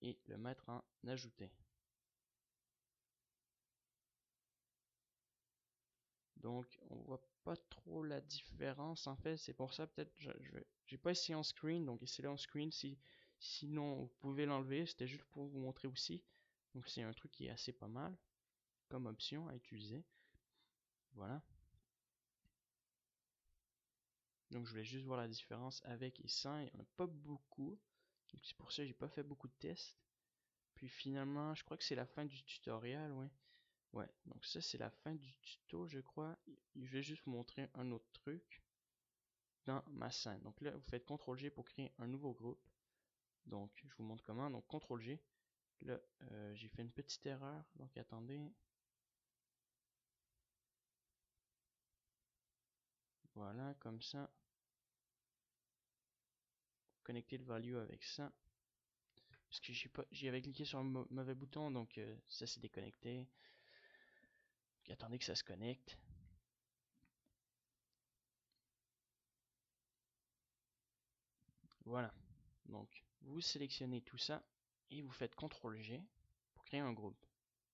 Et le mettre en ajouter. Donc on voit pas trop la différence en fait, c'est pour ça peut-être j'ai pas essayé en screen, donc essayez en screen sinon vous pouvez l'enlever, c'était juste pour vous montrer aussi. Donc c'est un truc qui est assez pas mal comme option à utiliser. Voilà. Donc je voulais juste voir la différence avec et sans, il n'y en a pas beaucoup. Donc c'est pour ça que j'ai pas fait beaucoup de tests. Puis finalement, je crois que c'est la fin du tutoriel, ouais. Ouais, donc ça c'est la fin du tuto, je crois. Je vais juste vous montrer un autre truc dans ma scène. Donc là, vous faites CTRL G pour créer un nouveau groupe. Donc, je vous montre comment. Donc, CTRL G. Là, j'ai fait une petite erreur. Donc, attendez. Voilà, comme ça. Connecter le value avec ça. Parce que j'avais cliqué sur un mauvais bouton, donc ça s'est déconnecté. Donc, attendez que ça se connecte. Voilà. Donc, vous sélectionnez tout ça et vous faites CTRL G pour créer un groupe.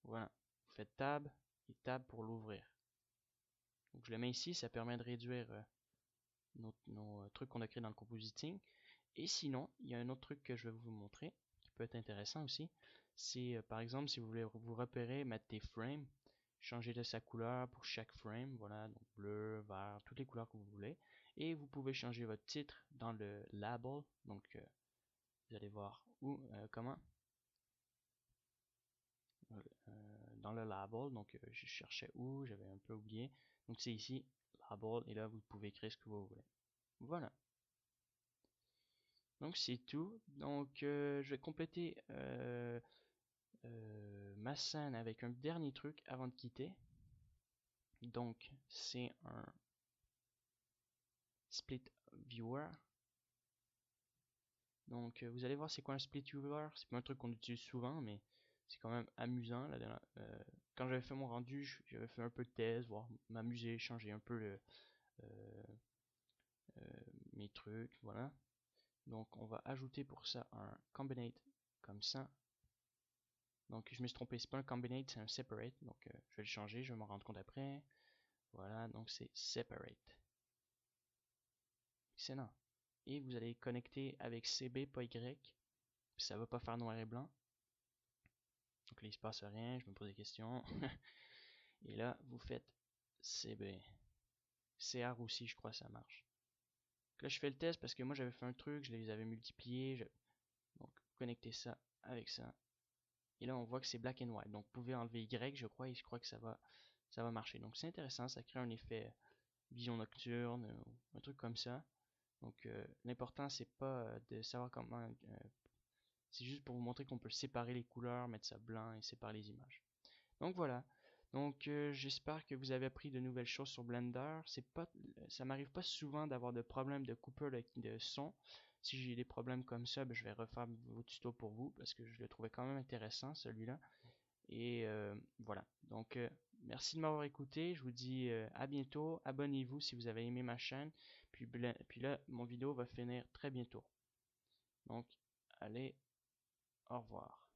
Voilà. Vous faites Tab et Tab pour l'ouvrir. Donc, je le mets ici, ça permet de réduire nos trucs qu'on a créés dans le compositing. Et sinon, il y a un autre truc que je vais vous montrer qui peut être intéressant aussi. C'est par exemple si vous voulez vous repérer, mettre des frames, changer de sa couleur pour chaque frame, voilà, donc bleu, vert, toutes les couleurs que vous voulez. Et vous pouvez changer votre titre dans le label, donc vous allez voir où, comment, dans le label, donc je cherchais où, j'avais un peu oublié. Donc c'est ici, label, et là vous pouvez écrire ce que vous voulez. Voilà. Donc c'est tout. Donc je vais compléter ma scène avec un dernier truc avant de quitter. Donc, c'est un split viewer. Donc, vous allez voir c'est quoi un split viewer. C'est pas un truc qu'on utilise souvent, mais c'est quand même amusant. Quand j'avais fait mon rendu, j'avais fait un peu de thèse, voir m'amuser, changer un peu euh, mes trucs, voilà. Donc, on va ajouter pour ça un combinate comme ça. Donc, je me suis trompé, c'est pas un combinate, c'est un separate. Donc, je vais le changer, je vais m'en rendre compte après. Voilà, donc c'est separate. Excellent. Et vous allez connecter avec CB, pas Y. Puis ça va pas faire noir et blanc. Donc là, il se passe rien, je me pose des questions. Et là, vous faites CB. CR aussi, je crois que ça marche. Donc là, je fais le test parce que moi, j'avais fait un truc, je les avais multipliés. Donc, connectez ça avec ça. Et là, on voit que c'est black and white. Donc, vous pouvez enlever Y, je crois, et je crois que ça va marcher. Donc, c'est intéressant, ça crée un effet vision nocturne, un truc comme ça. Donc, l'important, c'est pas de savoir comment. C'est juste pour vous montrer qu'on peut séparer les couleurs, mettre ça blanc et séparer les images. Donc voilà. Donc j'espère que vous avez appris de nouvelles choses sur Blender. Ça m'arrive pas souvent d'avoir de problèmes de coupure de son. Si j'ai des problèmes comme ça, ben, je vais refaire vos tutos pour vous parce que je le trouvais quand même intéressant celui-là. Et voilà. Donc merci de m'avoir écouté. Je vous dis à bientôt. Abonnez-vous si vous avez aimé ma chaîne. Puis là, mon vidéo va finir très bientôt. Donc allez, au revoir.